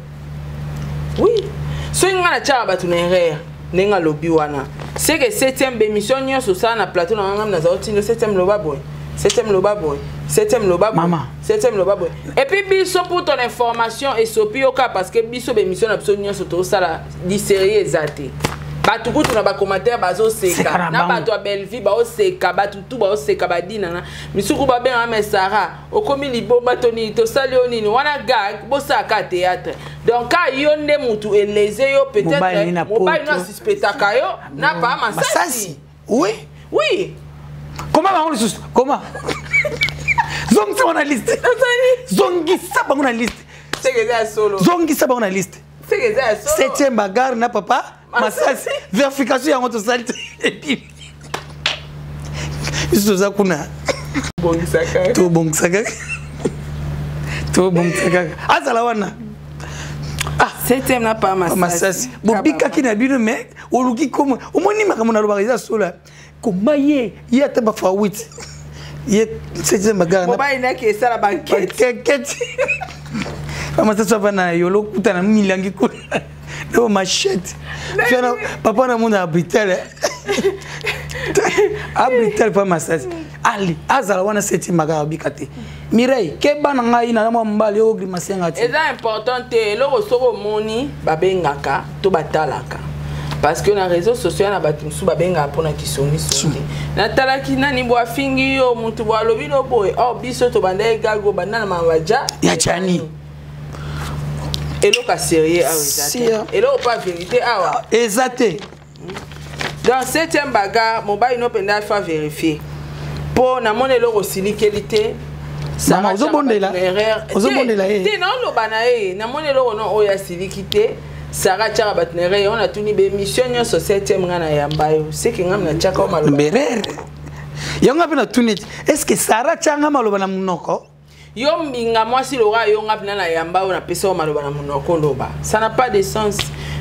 S2: oui so nga na achaka batunere nenga lobi wana c'est que 7e be mission yo so sala na plateau na ngam na za otindo 7e loba boy 7e loba boy 7e loba boy
S1: maman
S2: 7e loba boy et puis biso pour ton information et sopioka parce que biso be mission absolument so to sala di série ezate batu kutu na ba commentaire bazo seka na batu a belle vie ba o seka batu tout ba o seka ba dina na misuku ba ben ame Sara okomi libomba toni to salio nini wana gag bo saka théâtre donc ka yonde mutu eleze yo peut-être mobile na suspectaka yo na pas masasi oui
S1: comment va on le sus comment zongi on a liste zongi saba on a liste
S2: c'est que c'est solo
S1: zongi saba on a liste
S2: c'est que c'est solo
S1: 7e bagarre na papa masasi vérification ya moto salite iso za kuna
S2: bongisaka
S1: to bongisaka azala wana
S2: 7e na pas
S1: masasi bobika kina bino mais oluki comme omoni makamona lo bariza sola komaye yata ba fa 8 ye 7e bagarre na
S2: mobile na ke sala banquette Mama sasa bana yolo kutana milangi kuna no machette fiana papa na muna abritel pas masasi ali azala wana seti magara bikate Mireille ke bana ngai na mwa mbali ogri masenga ti eza important te loko soko moni babengaka to batalaka parce que na réseaux sociaux na batu musu babenga pona kisoni sote na talaki nani bwa fingi yo mutu bwa lobino boy oh biso to banda gago banana mawaja
S1: ya chani
S2: eloka sérieux ah exact eloko pas vérité ah
S1: exact
S2: dans 7e bagarre mobile no penda fa vérifier pour na mone eloko silikelité
S1: Mama ozobondela
S2: ti non lo bana na mone eloko no oya silikité Sarah tchaka batnere on a tuni be mission yo so 7e ngana yamba yo c'est que ngam na tchaka o maloba
S1: berere yonga pena tuni est-ce que Sarah tchanga maloba na munoko
S2: yo mbinga mwasi lora yo ngapna na yamba o na pesa o maloba na munoko loba ça n'a pas de sens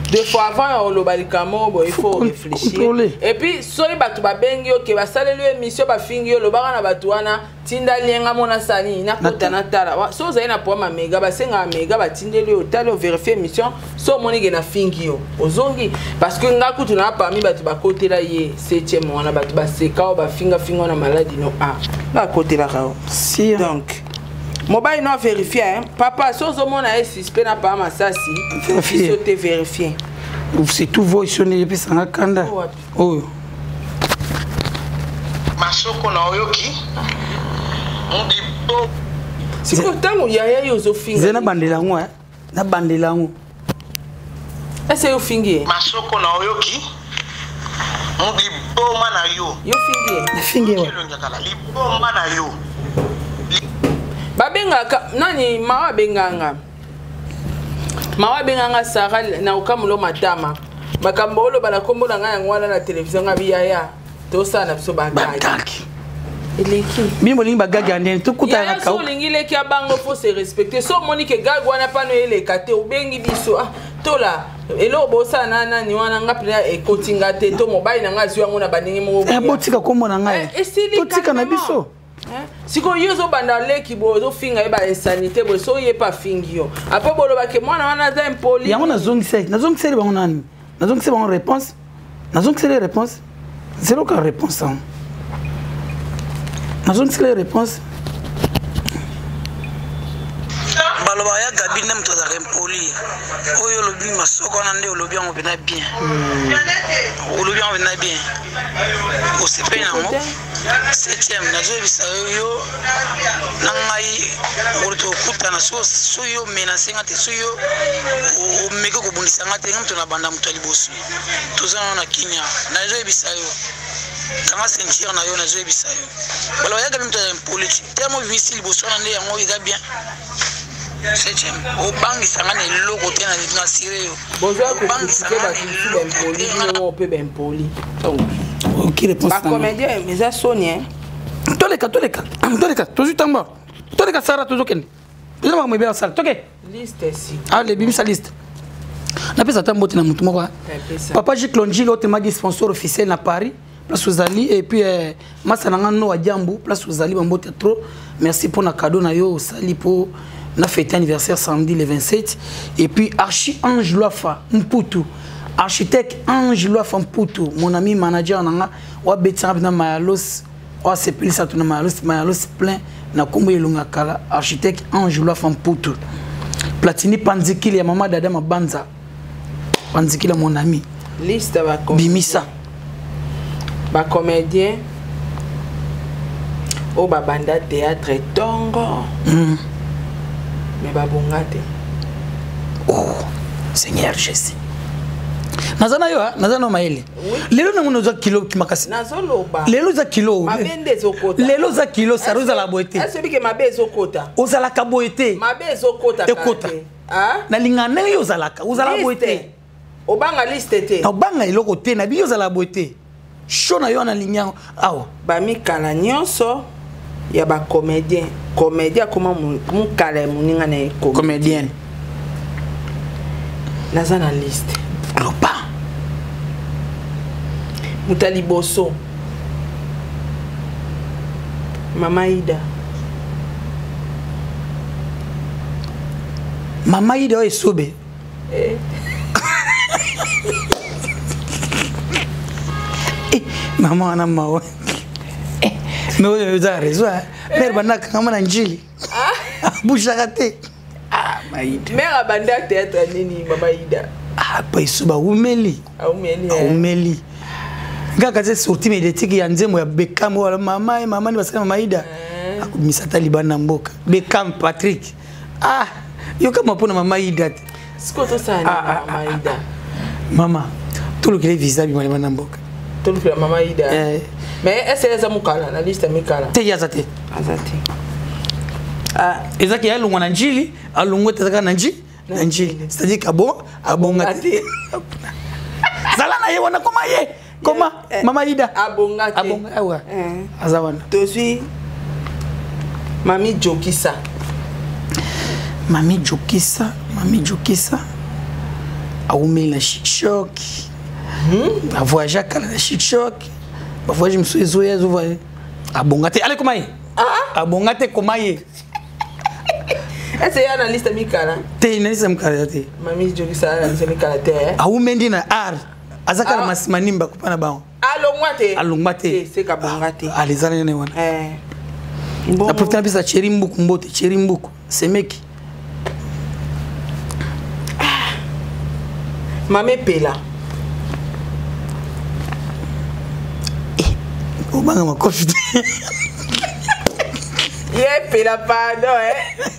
S2: deux fois avant on loba likamo bo il faut réfléchir et puis soyi batu ba bengi yo ke ba salelu émission ba fingi yo loba na batu wana tinda lienga mona sani na kota na tala so za ina poa mega ba senga mega ba tindeli yo talo vérifier émission so moni ke na fingi yo ozongi parce que nga kutu na parmi batu ba kotela ye 7e wana batu ba seka o ba finga na maladie no ba kotela ka
S1: si
S2: donc mobile non vérifié hein papa sozo mona est suspect na pas masasi vérifier te vérifier
S1: c'est tout voice on est pesa ngakanda oh
S3: masoko na oyoki mbibo
S2: c'est pourtant ya yo zo finga
S1: zena bandela ngo na bandela ngo
S2: est-ce yo fingi
S3: masoko na oyoki liboma na yo
S1: fingi
S3: liboma na yo
S2: babengaka nani mawa benganga Sara na ukamulo matama makambo olo bala kombo na nga ngwana na television ngabiyaya to sana biso bagaki eleki
S1: bimbo lingi bagagi andene tukuta na
S2: ka lingi leki abango faut se respecter so monique gagwana pano eleka te ubengi biso tola elo bosa nana ni wana ngapela ekotinga te to mobile na ngazi yango na baningi mo
S1: botika kombo na ngai totika na biso
S2: siko yozo banda leki bozo finga eba insanité bo so yepa fingio apo bolo bake mwana wana za impoli
S1: yango nazongise bango nani nazongise bango réponse nazongise les réponses zéro ka réponse nazongise les réponses
S6: baloba ya gabi nde moto azalaka impoli oyo olobi masoko wana nde olobi yango mpena bien olobi yango mpena bien osepeli nango 7e nazoyebisa yo na ngai okolo tokutana so yo menase nga te so yo omeki kobundisa nga te nga moto na banda moto ya liboso toza nano na kinya nazoyebisa yo kanga sentir na yo nazoyebisa yo baloba ya gabi moto azala impoli temo bimisi liboso wana nde yango eza bien 7e obangisa nga na eloko te na sire yo obangisa nga na
S2: ba comédien mais ça sonne
S1: toleka tozu tamba toleka Sara tozokende tozama mwe bela Sara toke
S2: liste si
S1: allez bimisa liste na pesa tambo tina mutu moko papa Jiklonji l'autre magi sponsor officiel na Paris place Ozali et puis masa na ngano wa Jambu place Ozali bambote trop merci pour na cadeau na yo Osali pour na fête anniversaire samedi le 27 et puis Archi Ange Loafa Mputu architecte Ange Loafa Mputu mon ami manager nanga wa betia na Mayalos wa sepelisa tuna Mayalos plein na kombo elunga kala architecte Ange Loafa Mputu Platini Panzikili ya mama dada Mabanza Panzikili mon ami
S2: liste ba
S1: bimisa
S2: ba comédien o ba banda théâtre tongo mais ba bongate
S1: oh Seigneur Jésus nazana yo nazana maele lelo nango noza kilo kimakasi
S2: nazoloba
S1: lelo za kilo
S2: mabende ezokota
S1: lelo za kilo saroza la boete
S2: asebike mabe ezokota
S1: ozala ka boete
S2: mabe ezokota
S1: ekota na lingana yo zalaka ozala boete
S2: obanga liste te
S1: obanga eloko te na biyo zala boete shona yo na linyango awa
S2: ba mikala nyonso ya ba comédien koma mukala muninga na
S1: comédienne
S2: nazana liste
S1: ropa
S2: Mutali Bosso Mama Ida esobe mama wana mawa no yoza rezo mère banaka kama na njili bushaka te Maida mère banda théâtre nini Mama Ida
S1: pa isuba umeli ngaka ze sorti médiatique ya nzembo ya Beckham wala mama ni basema Maida akumisa Libana mboka Beckham Patrick yo kama pona Mama Ida
S2: sikoto sana Mama Ida
S1: mama tulukile visa bi mwana mboka
S2: tulukile Mama Ida mais est-ce que mukala na liste mikala
S1: te yazate
S2: azate
S1: ezaki ya lungwa na njili alungwe tezaka na njili c'est-à-dire kabo abongati zala na ye wana koma ye koma Mama Ida
S2: abongati
S1: awa azawana
S2: tosi Mami Jokisa
S1: aumeli na chic-choc voyage kala na chic-choc voyage mso ezo voyage abongati ale koma ye abongate koma ye
S2: est-ce y a une liste mikala
S1: te na liste mikala te
S2: Mami Jokisa na liste mikala te
S1: aumendi na art azaka na masimanimba kupana bango alongwate
S2: c'est ka bongate
S1: alizana ne wana na profita bisa Cheri Mbuku semeki
S2: Mame Pela
S1: obanga makofi
S2: ye Pela pardon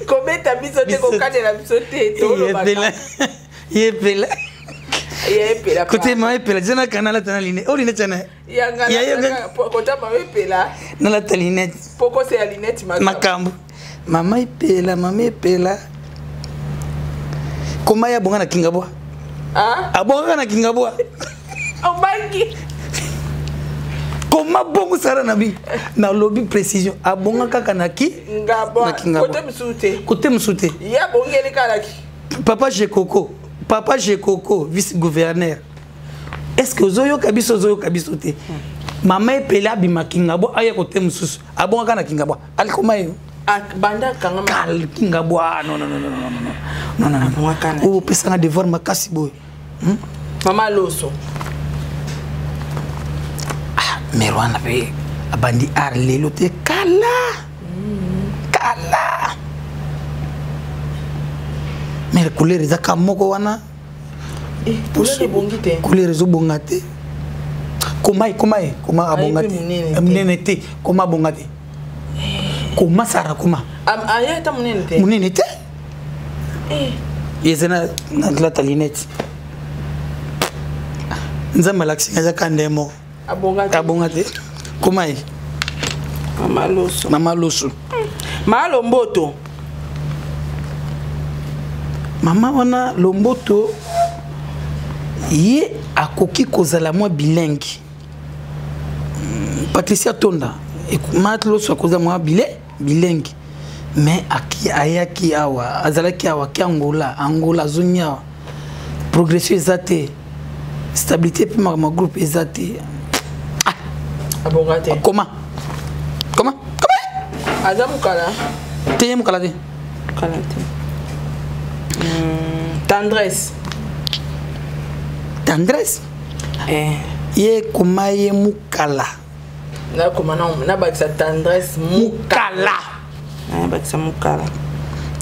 S2: comment ta biso te ko kane la biso te to lo ba
S1: ye Pela Côté ma pela, je n'ai qu'un à la talinette. Oh, l'inette, na la talinette.
S2: Pourquoi c'est la linette,
S1: Macambo. Maman pela, maman pela. Comment y a bon à Kingabo? Ah, bon à Kingabo.
S2: Oh, banki.
S1: Comment bon ça nabi? Na lobby précision. Ah, bon à Kakanaki?
S2: Ngabo. Côté Msoute.
S1: Côté Msoute.
S2: Ya bon yele kalaki.
S1: Papa Jekoko, vice-gouverneur. Est-ce que Zoyo Kabiso te? Maman pela bima Kingabo aya côté Msusu. Ah bon à Kingabo. Al comment
S2: Banda kangama.
S1: Kal Kingabo. Non. Oh, pesa na devoir makasi boy.
S2: Mama Loso.
S1: Ah, Merwana pe abandi arlelo te kala. Mais couleur za kamoko wana. Couleur zo bongate. Comment abongate? Munenete. Comment abongate? Comment sara comment?
S2: Ayata munenete.
S1: Munenete? Yezena na talinette. Nzamba laxinga za kandemo. Abongate. Comment? Mama Loso.
S2: Malo Mboto.
S1: Mama wana Lomboto ye akoki kozala moi bilingue. Patricia Tonda Matlo so koza moi bilingue. Mais ayaki awa azalaki awa ki Angola zonia progression ezate stabilité puis ma groupe ezate.
S2: Abongate.
S1: Comment?
S2: Azamukala.
S1: Teyemukala te.
S2: Kalate. Tendresse.
S1: Ye kumaye mukala.
S2: Na komana na bakisa tendresse mukala. Na bakisa mukala.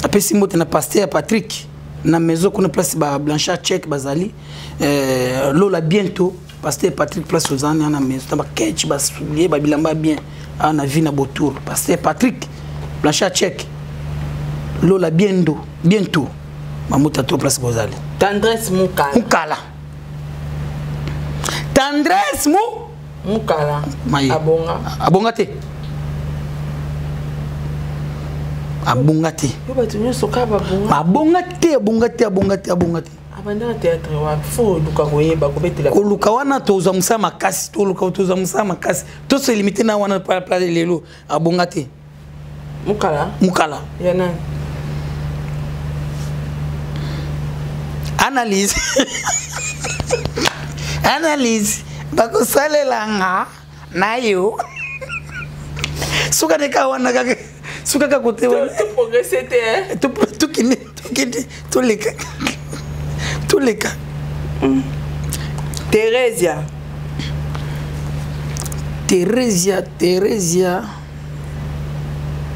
S1: Apesi mbote na pasteur Patrick na maison kuna place ba Blanchard Check bazali lola bientôt pasteur Patrick place ozani na maison ba ketch ba soulier ba bilamba bien ana vie na botour pasteur Patrick Blanchard Check lola bientôt mamuta to place bozali
S2: tendresse mukala.
S1: Tendresse
S2: mukala.
S1: Abonga te. Abonga te.
S2: Abanda théâtre wa fo luka koyeba ko betela.
S1: Ko luka wana toza musa makasi to luka toza musa makasi. To se limiter na wana pa lelo abonga te. Mukala.
S2: Yana.
S1: Analyse bako salelanga nayo suka de kawana kake suka ka kote wana
S2: to progresser te
S1: to kini to leka Theresia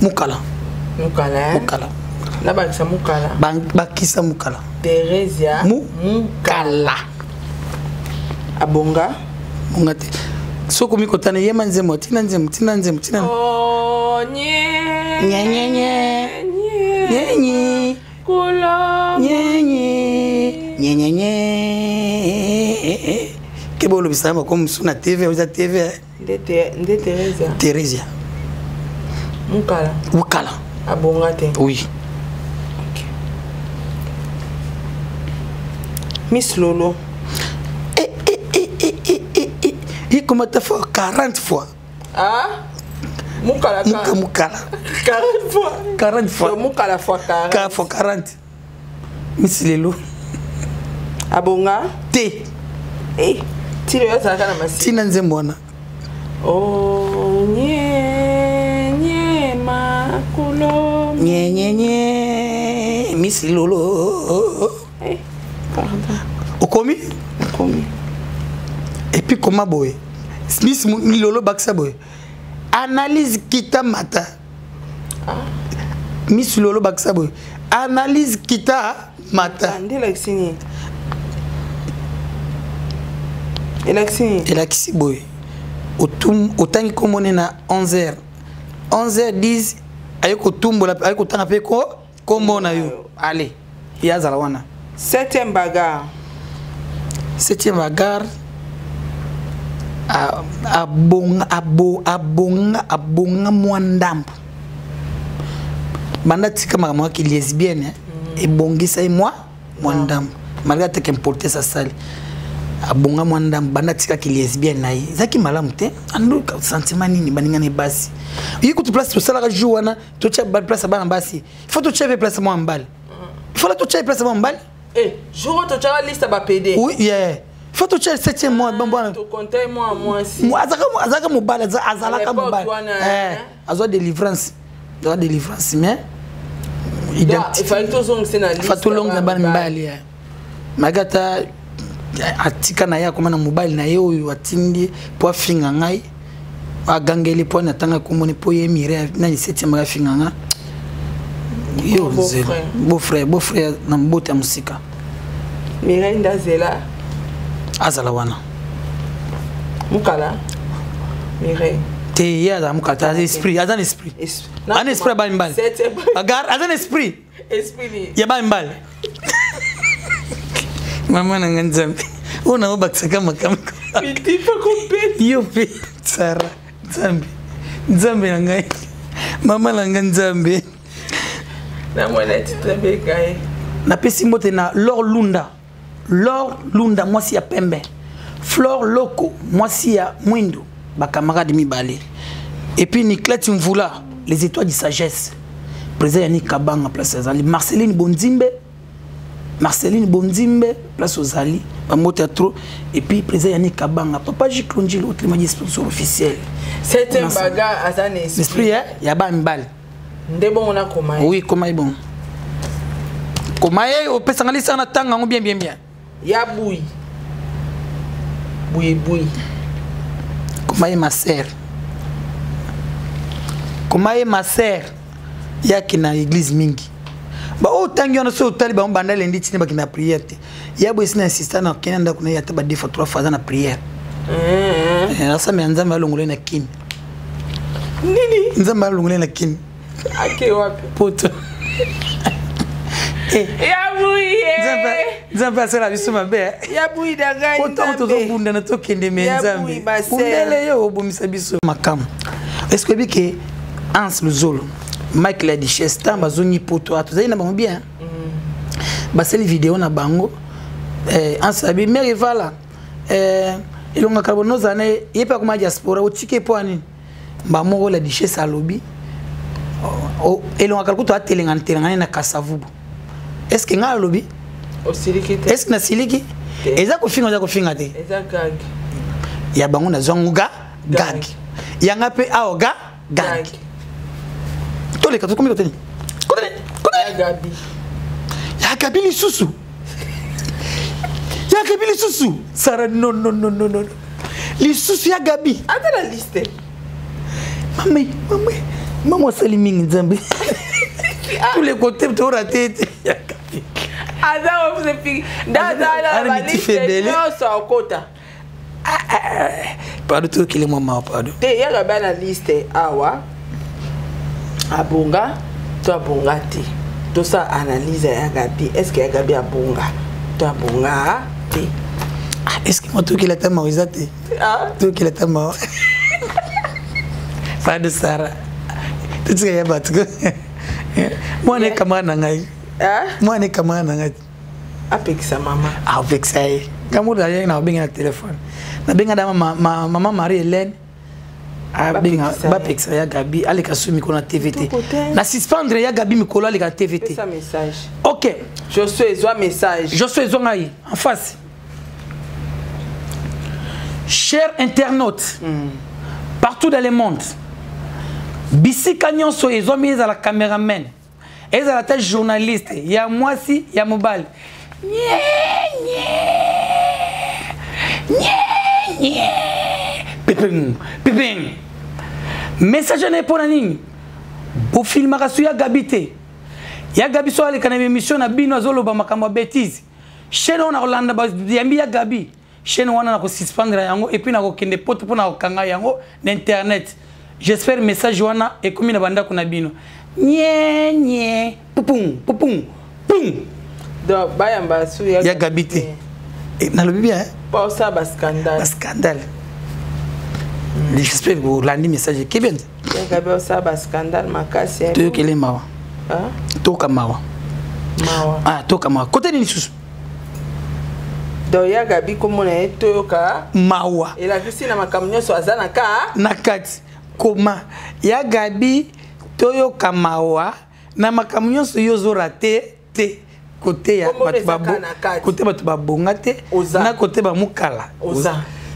S1: Mukala
S2: na bakisa
S1: mukala
S2: Theresia
S1: Mukala
S2: abonga
S1: te soko mikotana yema nzemo tina
S2: oh
S1: nye
S2: kula
S1: nye kebolo bisama comme suna TV oza TV
S2: de
S1: Theresia Mukala
S2: abonga te.
S1: Oui.
S2: Okay. Miss Lolo.
S1: Il comment t'as fait 40 fois.
S2: Ah? Mukala.
S1: 40 fois.
S2: Mukala fois 40.
S1: Fois 40. Miss Lolo.
S2: Abonga?
S1: T.
S2: Tilo ya saka na masi.
S1: Tina nzemwana.
S2: Oh, makulo.
S1: Miss Lolo.
S2: Pardon.
S1: Okomi? Et puis comment boy? Miss Lolo baksa boy. Analyse kita mata. Miss Lolo baksa boy. Analyse kita mata.
S2: Ndelaxini.
S1: Elaxi boy. Autant comme on est à 11h. 11h10 ayeko tumbola ayeko tanga pe ko kombo na yo. Allez, ya zalawana.
S2: 7e bagarre.
S1: 7e bagarre abonga mwandambo banda tika makambo ki lesbienne ebongisa moi mwandambo malgré te qu'importer sa salle abonga mwandambo banda tika ki lesbienne nayi zaki malamu te ando sentiment nini baninga ne basi yiko tu place to sala joana to tia place bana basi il faut to tia place moi mbali il faut to tia place moi mbali
S2: jour to tia liste ba PD
S1: oui yeah faut to tia 7e mois bambana
S2: to compter moi si
S1: azaka mobile azalaka mobile azo délivrance mais
S2: il faut que tu zonges na liste
S1: fatulong na bana mbali ya magata atika na ya koma na mobile na yo watindi po finga ngai agangeli po na tanga komoni po yemire na 7e mois finga nga yo beau frère na mbota musika
S2: Mireille Ndazela
S1: azala wana
S2: mukala Mireille
S1: te ya da mukata esprit azan esprit an esprit ba mbali agar azan esprit ya ba mbali mama na nganzambe una obakisaka makam
S2: mitifa kompeti
S1: yo pe tsara nzambe na ngai mama na nganzambe
S2: na mwana titambe kai
S1: na pesi mbote na Lor Lunda mwasi ya pembe Flore Loko mwasi ya mwindo ba camarade mibale et puis Niclette Mvula les étoiles de sagesse président Yannick Kabanga place Azali Marceline Bonzimbe place Ozali ba moto trop et puis président Yannick Kabanga papa Jiklonji l'autre m'a dit sponsor officiel
S2: 7e baga azane
S1: esprit ya ba mbali
S2: ndebo mona komai
S1: oui komai bon komai o pesa ngali sana tanga ngo bien
S2: ya bouy
S1: komai ma sœur ya kina église mingi ba o tangi ona so tali ba mbanda lendi tini ba kina prière te ya bo sina insistant na kenda kuna ya taba 2 fois 3 fois na prière asa me nzamba longole na kin
S2: nini
S1: nzamba longole na kin
S2: ake wapi
S1: poto
S2: ya buye
S1: nzamba sala biso mabe
S2: ya buye daga
S1: poto to bunda na to kende me nzambe undele yo obumisa biso makamu est-ce que bike Ans Luzolo Mike la Duchesse tamba zoni poto atuzai na bango bien baseli vidéo na bango Ans abi mère vala ilonga karbono zane yepa kuma diaspora otike poani mbamoko la Duchesse alobi elonga kalkuto atelengana na Kasavubu est-ce que nga alobi
S2: osiliki te
S1: est-ce que na siliki eza ko finga te
S2: eza gag
S1: ya bango na zonguga gag yanga pe aoga gag tole ka tukomiko teni ya gabi lisusu sara no lisusu ya gabi
S2: ata la liste
S1: maman sali mingi nzambe tous les côtés to raté ya gabi
S2: ada of the pig da la liste no so kota
S1: pardon to kile mama pardon
S2: te ya gabi na liste awa abonga to abonga te to sa analyse ya gabi est-ce que ya gabi abonga to abonga te
S1: est-ce que moi to kile tama wizate to kile tama pardon Sara tu ya batko mwana kama na ngai mwana kama na ngai
S2: apekisa mama
S1: apekisa kama ule na benga na telefone na benga da mama Marie Hélène benga ba pekisa ya Gabi ale kasumi kona TVT na suspendre ya Gabi mikolo ale ka TVT
S2: ça message
S1: OK
S2: je suis message
S1: ngai en face chers internautes partout dans le monde bisika nyonso ezomi ezala cameraman ezala ta journaliste ya mwasi ya mobile piping message na epona nini bofilmaka so ya Gabi te ya Gabi so aleka na émission na bino azoloba makambo ya bêtise chaîne wana kolanda bayambi ya Gabi chaîne wana na kosuspendre yango et puis na kokende poto mpona kokanga yango na internet. J'espère message wana et comme na banda kuna bino
S2: pupung donc bayamba su
S1: ya Gabi te nalobi bien
S2: pas ça ba scandale
S1: scandale j'espère que vous landez message qui bien
S2: Gabi ça ba scandale makasi
S1: to kele mawa to kamawa to kamawa côté ni susu
S2: do ya Gabi komo na to ka
S1: mawa
S2: ela kisi na makamnyo so azana ka
S1: nakati koma ya Gabi toyo kamawa na makamnyo so yozo raté te côté ya batubabo côté batubabonga te na côté ba mukala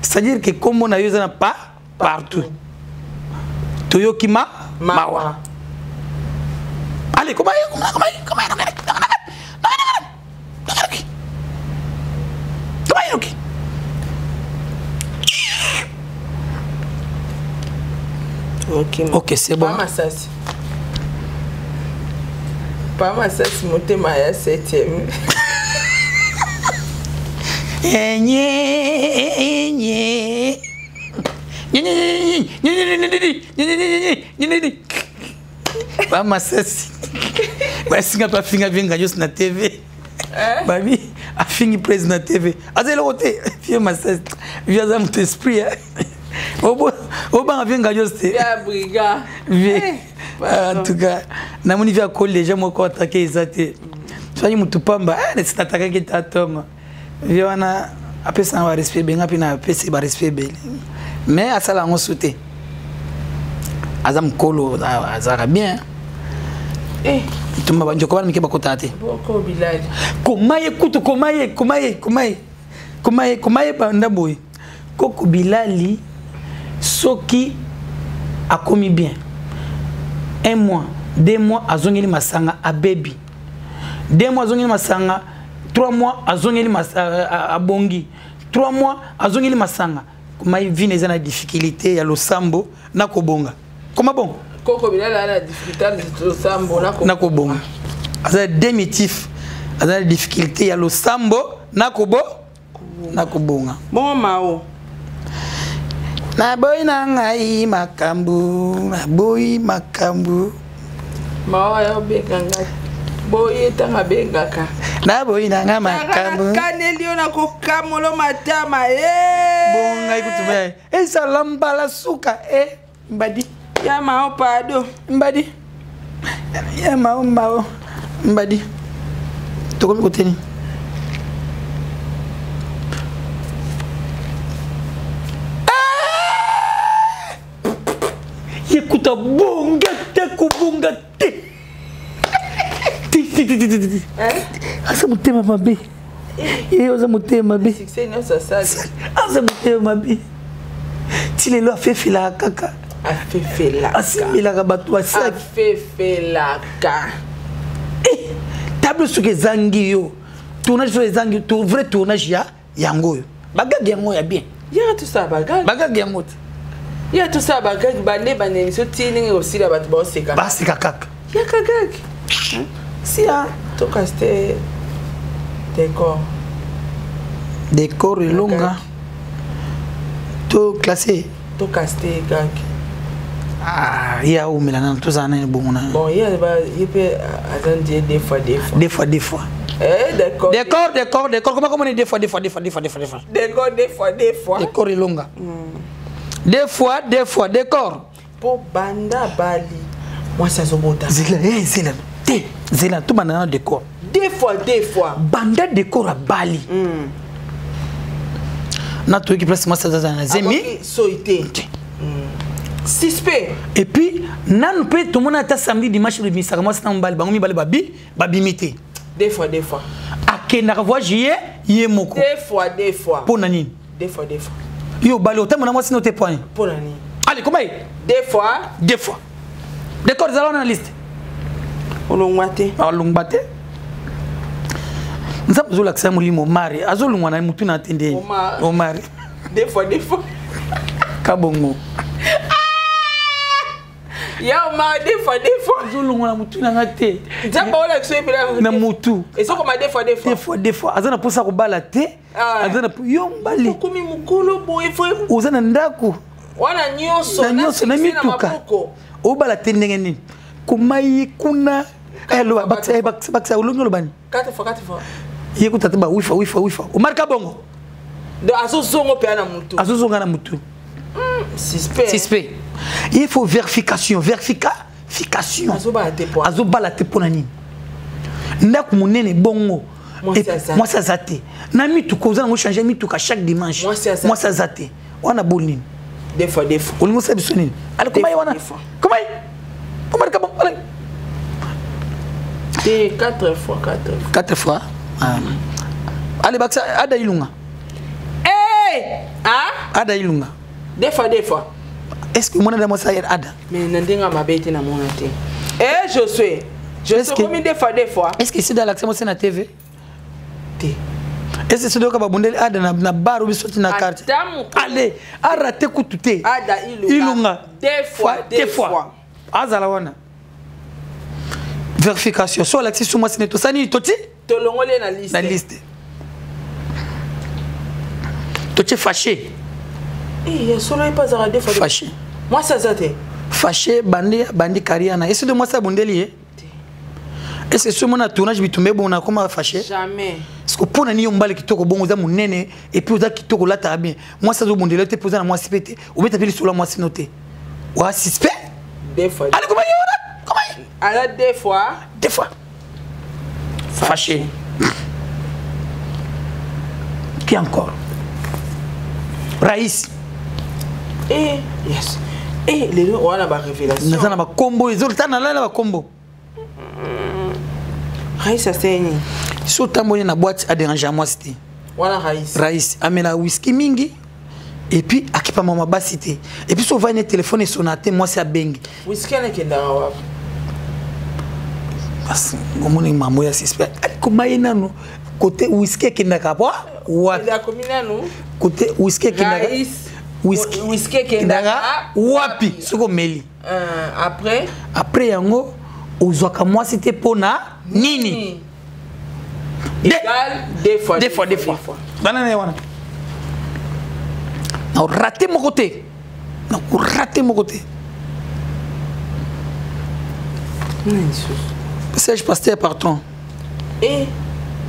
S1: c'est-à-dire que comme na yoza na pas partout toyo kima mawa allez comment ok c'est bon
S2: pas Massassi motema ya 7e
S1: pas Massassi basinga pa finga venga just na TV babi a fingi président TV azelo côté fie Massassi via za mon esprit oba venga just
S2: ya briga
S1: en tout cas na moni via collège moi ko attaquer ezate soyi mutupamba c'est attaquer qui tatoma viona apesa ba respect benga pina apesa ba respect bele mais asala ngo souté azam kolo azara bien tumba banjo ko ba mikeba kotate
S2: boko bilali
S1: komaye kutu komaye banda boy koko bilali soki akomi bien 1 mois 2 mois azongeli masanga a baby 2 mois azongeli masanga 3 mois azongeli masanga abongi 3 mois azongeli masanga komaye vine za na difficulté ya losambo na kobonga koma bon
S2: koko bilala la difficulté ya losambo
S1: na kobonga aza démitif aza difficulté ya losambo na kobonga
S2: bon mao
S1: na boy na ngai makambu
S2: mawa ya bekanga boy tanga bengaka
S1: na boy na ngai makambu
S2: kanelio na kokamolo matama
S1: bonga ikutume salamba la suka mbadi
S2: ya mao pado
S1: mbadi ya mao mbadi tokomi koteni Écoute, bonga te. Asa mutema mabe. Asa mutema mabe.
S2: Succès non ça ça.
S1: Asa mutema mabe. Tilelo a fait fila kaka.
S2: A fait fila.
S1: Asimila ka batu asa.
S2: A fait fila ka.
S1: Table sur les zangi yo. Tournage sur les zangi, tout vrai tournage ya yango yo. Bagag yango ya bien.
S2: Ya tout ça bagag.
S1: Bagag yango.
S2: Il y a tout ça, bagage, bande, bande, ce tini aussi la batte bosse, c'est
S1: quoi? Bah, c'est cacac.
S2: Il y a cacac. Si, hein, tout casté. Décor.
S1: Décor et longa. Tout classé.
S2: Tout casté, gag.
S1: Ah, il y a où, mais là, tout ça, c'est bon.
S2: Bon, il peut attendre des fois.
S1: Des fois.
S2: D'accord.
S1: Décor. Comment on est des fois.
S2: Décor, des fois.
S1: Décor et longa. Des fois, décor.
S2: Pour banda bali. Moi, ça se bota.
S1: Zéla, tout banana décor.
S2: Des fois.
S1: Banda décor à Bali. Na tout qui place moi ça dans la zemi.
S2: Soité. Suspect.
S1: Et puis, nan peut tout le monde a samedi dimanche le misa moi c'est en Bali, bangomi Bali babi mité.
S2: Des fois.
S1: Akena voyager yemoko.
S2: Des fois.
S1: Pour nani?
S2: Des fois.
S1: Yo balo autant mon moi noté point.
S2: Pour nani?
S1: Allez, comment est?
S2: Des fois.
S1: D'accord, nous allons dans la liste.
S2: Olongwate.
S1: Nous avons besoin d'accès à mon mari. Azolungwa na mutu na tende. Omari.
S2: Des fois.
S1: Kabongo.
S2: Ya ma des fois.
S1: Azolungwa na mutu na ngate.
S2: Nzamba ola kusepela
S1: na mutu.
S2: Et ça comme
S1: des fois. Azana posa ko bala te. Azana yo mbali.
S2: Kumi mukolo boy fo.
S1: Uzana ndako.
S2: Wana nyonso
S1: na mituka. Obala te ndenge nini. Kumai kuna baksa ulungu lobani.
S2: 4 fois.
S1: Yekuta teba wifa. Omar Kabongo.
S2: donc azozongo pe na mutu
S1: azozonga na mutu
S2: suspect
S1: il faut vérification azobala te pona nini ndako munene bongo moi ça zate na mitu ko zana ngo changer mitu ka chaque dimanche moi ça zate wana bolini
S2: des fois
S1: olingo sabi sonini ali comment wana comment ka bon allez
S2: 4 fois
S1: allez baksa ada ilunga ada ilunga
S2: des fois
S1: est-ce que mona dama sayed ada
S2: mais ndenga mabete na mona te je suis comme des fois
S1: est-ce que c'est dans l'accès moi c'est na TV
S2: te
S1: est-ce que c'est doka babondeli ada na baro bisoti na carte allez arate kutute
S2: ada
S1: ilunga
S2: des fois
S1: azala wana vérification sur l'accès sur moi c'est to sani toti
S2: to longole na liste
S1: toti fâché
S2: solo pas à des fois
S1: fâché
S2: moi ça zate
S1: fâché bandi kariana est-ce de moi ça bondeli est-ce que ce mon tournage bitumbe bon na comment fâché
S2: jamais
S1: parce que pour nani yombale kitoko bongo za munene et puis za kitoko la ta bien moi ça zo bondeli te poser na moi sipete ou beta pili sur la moi sinoté wa suspect
S2: des fois
S1: allez comment
S2: à des fois
S1: fâché qui encore Raïs
S2: yes les deux on a ba révélation
S1: na ba combo ezolta na la ba combo
S2: Raïs aseni
S1: so tamboni na boîte a déranger moi c'était
S2: voilà
S1: Raïs amela whisky mingi et puis akipa mama basité et puis so va une téléphone et sonaté moi c'est à bengi
S2: whisky na kenda wa
S1: parce ngomoni mamo ya suspect comment inano côté whisky kenda kapwa wa
S2: la commune nous
S1: côté whisky kenda
S2: whisky kenda
S1: wapi soko meli après yango ozwaka moi c'était pona nini
S2: des fois
S1: bana ne wana na raté mon côté Serge Pasteur patron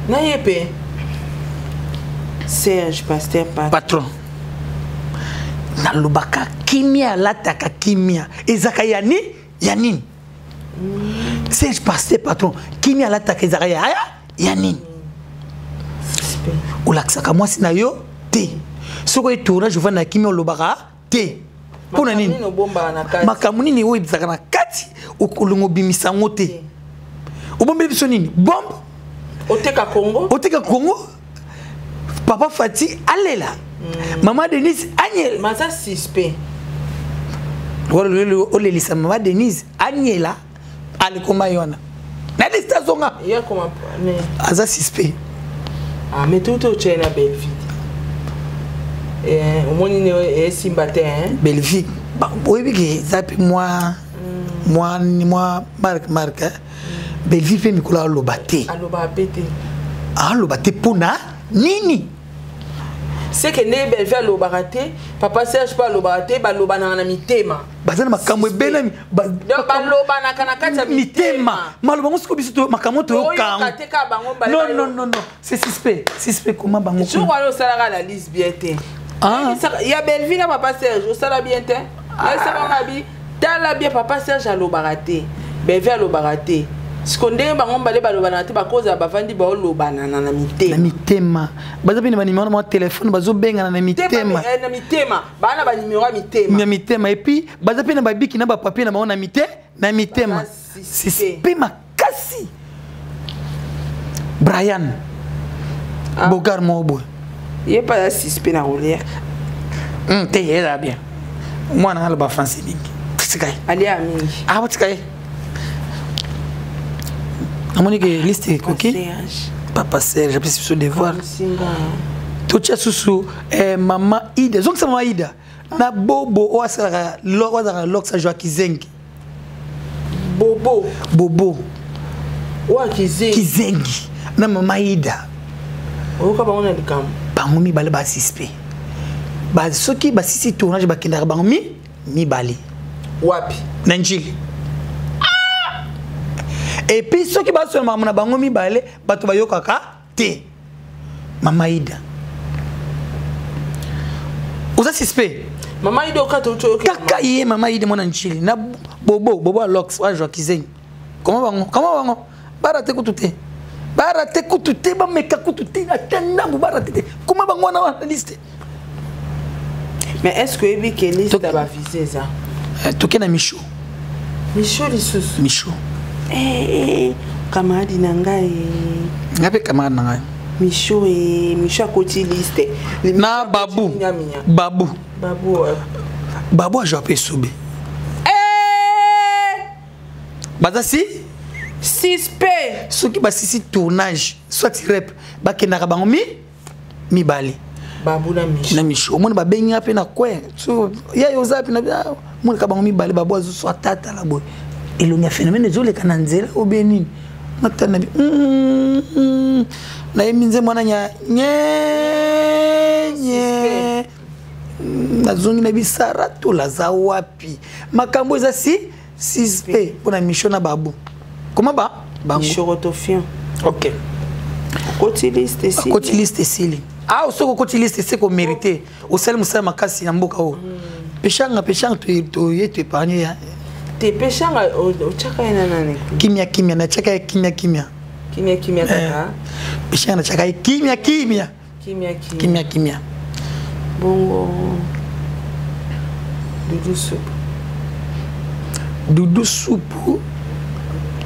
S2: na yepe Serge Pasteur
S1: patron na lobaka kimia lataka kimia ezaka yani Serge Pasteur patron kimia lataka ezaka yani olaksaka moi sina yo te soko e tournage va na kimia lobaka te pona nini makamuni ni oyi bizaka na kati okolongo bimisango te obombeli biso nini bombe
S2: oteka
S1: Congo papa Fati alela maman Denise Agnel
S2: maza suspect
S1: olelisa maman Denise Agnela alikoma yona na lista zonga
S2: ya koma ne
S1: aza suspect
S2: mais tout chena Belgique omoni ne simba te
S1: Belgique oyebi zapi moi Marc Belgique pe mikolo aloba te pona nini
S2: c'est que ne Belgique aloba te papa Serge pas aloba te baloba na mitema
S1: bazana makambo ebelami
S2: baloba na kana kati
S1: mitema maloba ngosiko biso makambo to yoka non c'est suspect comment bango
S2: je crois que ça la liste bien te il y a Belgique na papa Serge ça la bien te ça va bi tala bien papa Serge aloba te Belgique aloba te Skonde bango mbale balobana te bakoza bavandi ba olobana na mitema
S1: baza pene ba numéro na téléphone bazo benga na mitema
S2: bana ba numéro ya
S1: mitema et puis baza pene ba biki na ba papier na ba na mitema c'est makasi Brian Bogar Mobo
S2: il est pas suspect na rouler
S1: te yera bien moi na ba français mingi tsikay
S2: ali ami
S1: tsikay Monique liste coquille papa Serge j'ai pris sur devoir tout ça sous maman Ida donc c'est maman Ida na bobo o asala lok sa joa kizengi bobo
S2: o kizengi
S1: na maman Ida
S2: o ka bango na likam
S1: bango mi bale ba suspect ba soki ba sisi tournage ba kindara bango mi bale
S2: wapi
S1: na njili et puis ceux qui va sur maman bango mi balé bato bayokaka te mama Ida Oza suspect.
S2: Maman il doit
S1: Kaka yé maman il demande en Chili. Na bobo Alox wa Joaquin. Comment va? Barate kutute. Barate kutute ba meka kutute atenda bu barate. Comment va ngwana na liste?
S2: Mais est-ce que ebi que liste va viser ça?
S1: Toke na Micho.
S2: Micho lisusu.
S1: Micho.
S2: Camarade nangai.
S1: Ngape camarade nangai.
S2: Micho a côté liste.
S1: Na Babu. Babu a joué à Soube. Bazasi
S2: suspect.
S1: Ce qui basi tournage, soit rep, ba kenaka bango mi bali.
S2: Babu na
S1: Micho. Mon ba benga pe na kwe. So ya yoza pe na mon ka bango mi bali babu azu so tata la boy. Elonga phénomène zole kananzela obeni. Matana bi. Na yeminze mwana nya nye nazongi na bisara to la za wapi makambo eza sispe pona mission na Babu comment ba bango
S2: chorotofien.
S1: OK
S2: côté liste
S1: sili ah soko côté liste c'est ko mériter au sel musala makasi ya mboka o peshanga to yetu épargner ya
S2: te peshanga o chaka ina nani
S1: kimya na chaka kimya
S2: kaka
S1: peshanga na chaka kimya
S2: bongo
S1: Dudu soup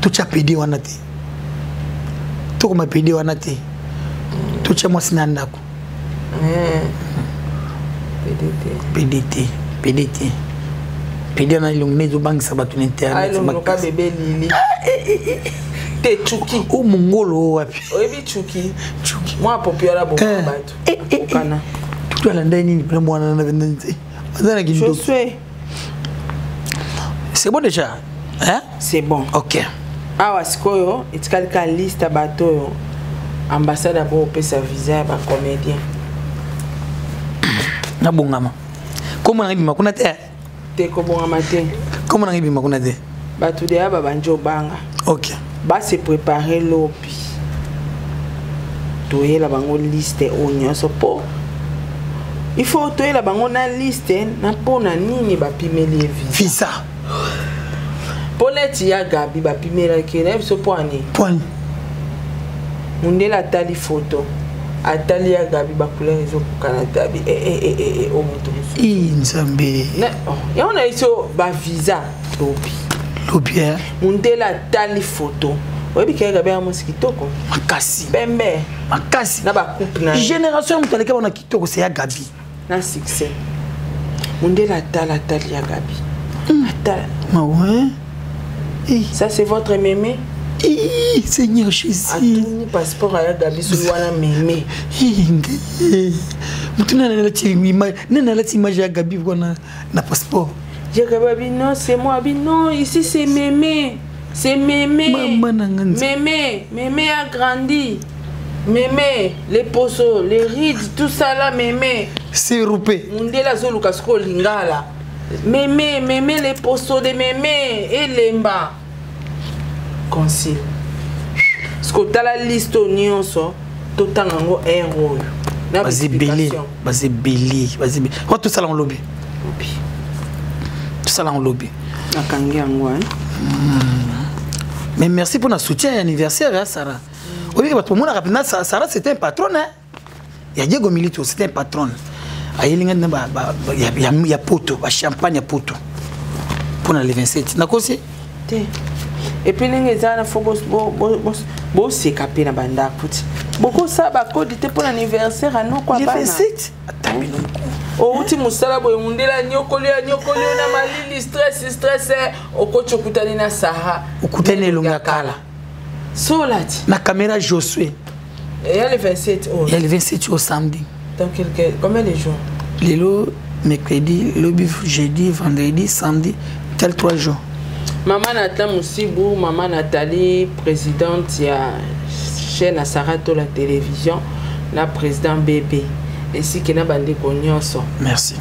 S1: tucha pedi wana te to ma pedi wana te tucha mwasina ndako pedi na ilungnezo bangi sabatu internet
S2: makka bébé lili te chuki
S1: o mongolo wapi
S2: oyebi chuki moi popular bo bato kana
S1: tu ala ndani ni plein mwana na vendanze azana kidogo c'est bon déjà hein
S2: c'est bon
S1: OK
S2: awa sikoyo etikalika liste bato ambassade bo pesa visa ba comédien
S1: na bongama comment na bima kuna te
S2: ko bongama te
S1: comment na bima kuna te
S2: bato de aba banjo banga
S1: OK
S2: ba se préparer lobi toyela bango liste onyoso po il faut toyela bango na liste na pona nini ba pimeli
S1: visa
S2: Poleti ya Gabi ba pimela kena biso poani mundela tali photo atali ya Gabi ba couleur ezo kana tabi o moto
S1: nzambe
S2: ya ona iso ba visa
S1: lobi
S2: mundela tali photo oyebi ke Gabi ya musiki toko
S1: makasi
S2: pembe
S1: makasi
S2: na ba couple na
S1: génération mutaleka bona kitoko c'est ya Gabi
S2: na succès mundela tali ya Gabi atala
S1: ouais.
S2: Ça c'est votre mémé?
S1: Seigneur Jésus.
S2: Atuni passeport à Gabi Souana mémé.
S1: Mutuna na la image ya Gabi voilà na passeport.
S2: J'ai Gabi non, c'est moi non, ici c'est mémé. C'est mémé. Mémé a grandi. Mémé, les posos, les rides, tout ça là mémé.
S1: C'est roupé.
S2: Mundela zoluka sko lingala. Mémé, les posos de mémé et lemba. Concile. Ce que tu as la liste au nyonso, tout le temps héros.
S1: Vas-y belé. Quoi tout ça là en lobby? Tout ça là en lobby. Mais merci pour notre soutien et anniversaire, Sarah. Oui, tout le monde a rappelé Sarah, c'était un patron. Il y a Diego Milito, c'était un patron. Il y a poto, champagne à poto. Pour le 27. Et puis, les gens ont se capé dans banda. Beaucoup ça va coditer pour l'anniversaire à nous quoi. Le 27. Au ultime salabo mundela nyokoli na malili stress au coach okutani na Sahara. Okutani Lungakala.
S2: Solati.
S1: Na caméra Josué.
S2: Et il y a le 27
S1: Il y a le 27 au samedi.
S2: Dans combien de jours?
S1: Lelo, mercredi, le jeudi, vendredi, samedi, tel 3 jours.
S2: Maman Nathalie Moussibou, maman Nathalie, présidente de la chaîne Sarato la télévision, la présidente bébé, ainsi que la bande Kognonso.
S1: Merci.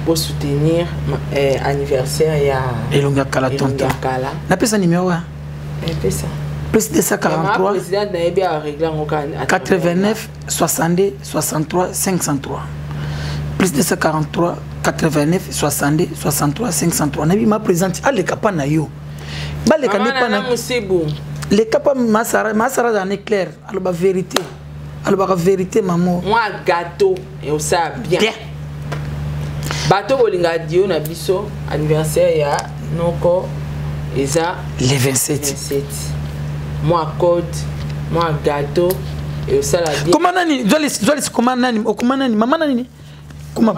S2: Pour soutenir l'anniversaire de
S1: Elonga Kala Tonton. N'a pas ça numéro?
S2: ça.
S1: Plus de 143 89 62 63 503. plus 243 89 62 63 503 nabi ma présente à l'écapa na yo ba le kande pa na
S2: musibu
S1: le capa masara dans éclair alors ba vérité alors ba vérité maman
S2: moi gâteau et ça bien bateau bolinga dio na biso anniversaire ya noko eza
S1: les 27
S2: moi code moi gâteau et ça la bien
S1: comment nani jolis comment nani maman nani comment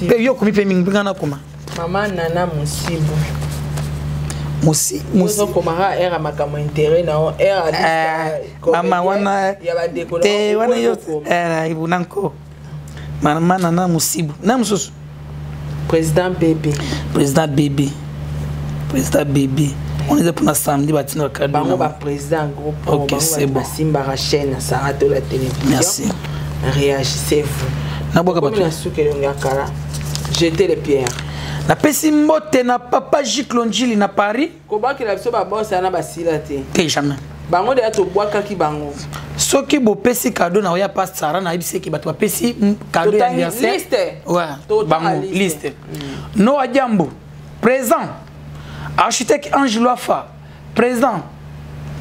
S1: pe yo komi pe minga na comment
S2: maman nana musibu
S1: musi
S2: komara era makamo intérêt na era
S1: mama wana
S2: ya ba décoller
S1: te wana yo era ibunanko maman nana musibu na mususu
S2: président bébé
S1: on est pour la samedi batino cadeau
S2: bango ba président groupe
S1: OK c'est bon
S2: Simba chaîne ça de la télévision
S1: merci
S2: réagissez-vous
S1: na boka ba
S2: na sukele ngakala jeter les pierres
S1: na pesi mbote na papa Jiklonjili na Paris
S2: ko ba kila biso ba boss na basila te
S1: jamais
S2: bango de to bwaka ki bango
S1: soki bo pesi cadeau na oya pas Sara na ibise ki bato pesi cadeau ya anniversaire
S2: liste
S1: ouais bango liste no ajambo présent architecte Ange Loafa présent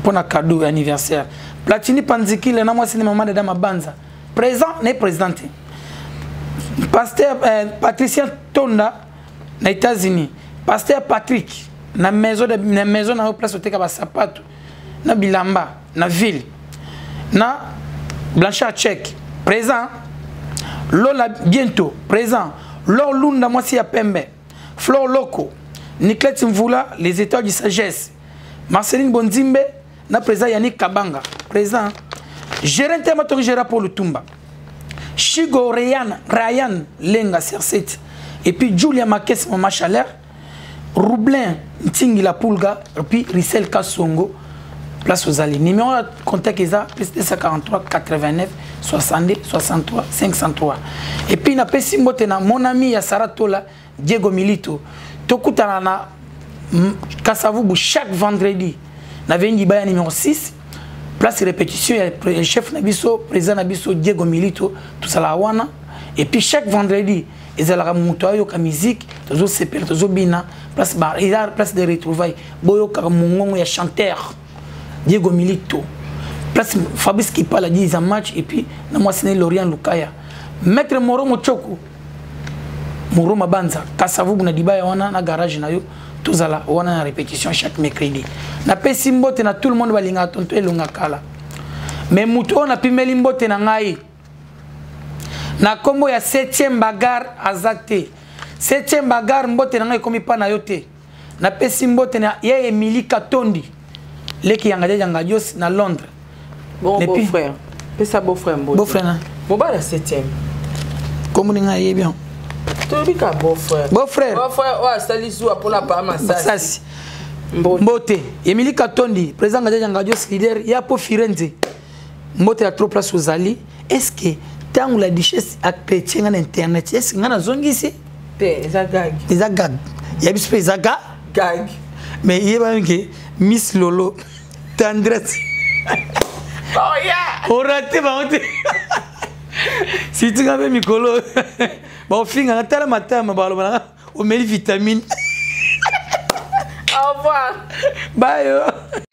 S1: pour na cadeau anniversaire Platini Panziki le na moi c'est maman de dama banza présent n'est présenté pasteur Patricien Tonda na États-Unis pasteur Patrick na maison na place oteka ba sapato na bilamba na ville na Blanchard Tchèque présent Lola bientôt présent Lor Lunda Mwasi ya Pembe Flor Loco Nicolette Mvula les étoiles de sagesse Marceline Bonzimbe na présent Yannick Kabanga présent Gérant Tematori Gérard pour le Tumba Chigo Ryan Lenga Serset et puis Julia Makes Mama Chaleur Roublin Ntingi La Pulga et puis Rissel Kassongo place aux alliés numéro de contact est plus 243 89 62 63 503 et puis na pesi mbote na mon ami ya Saratola Diego Milito tokutana na Kasavubu chaque vendredi na vengi baya numéro 6 place répétition ya chef nabiso président nabiso Diego Milito tout ça la wana et puis chaque vendredi ezalaka muto ayo ka musique tozo sepel tozo bina place bar place de retrouvailles boyo ka mongongo ya chanteur Diego Milito place Fabrice qui parle dit un match et puis na moi c'est Lorient Lukaya maître Moro Mochoko Moro Mabanza Kasavubu na dibaya wana na garage na yo tozala wana na répétition chaque mercredi na pesi mbote na tout le monde balinga tonto elonga kala mais muto na pimeli mbote na ngai na kombo ya 7e bagarre azate 7e bagarre mbote na ngai komi pa na yo te na pesi mbote na ye Emily Katondi leki yanga Dios na Londres
S2: bon beau-frère pesa beau-frère mbote
S1: beau-frère na
S2: moba la 7e
S1: comme ni ngai bien
S2: tobika beau-frère o sali zuwa pour la pa masasi mbote Emily Katondi président yanga Dios leader ya po Firenze mbote ya trop place aux alliés est-ce que tant la duchesse a chrétien en internet est-ce que ngana zongisi te eza gag
S1: ya bispe eza
S2: gag
S1: mais yeba que Miss Lolo tendresse
S2: oh yeah
S1: on raté ba on si tu avais mikolo ba ofinga tala matama ba lo bana o meli vitamine
S2: au revoir
S1: bye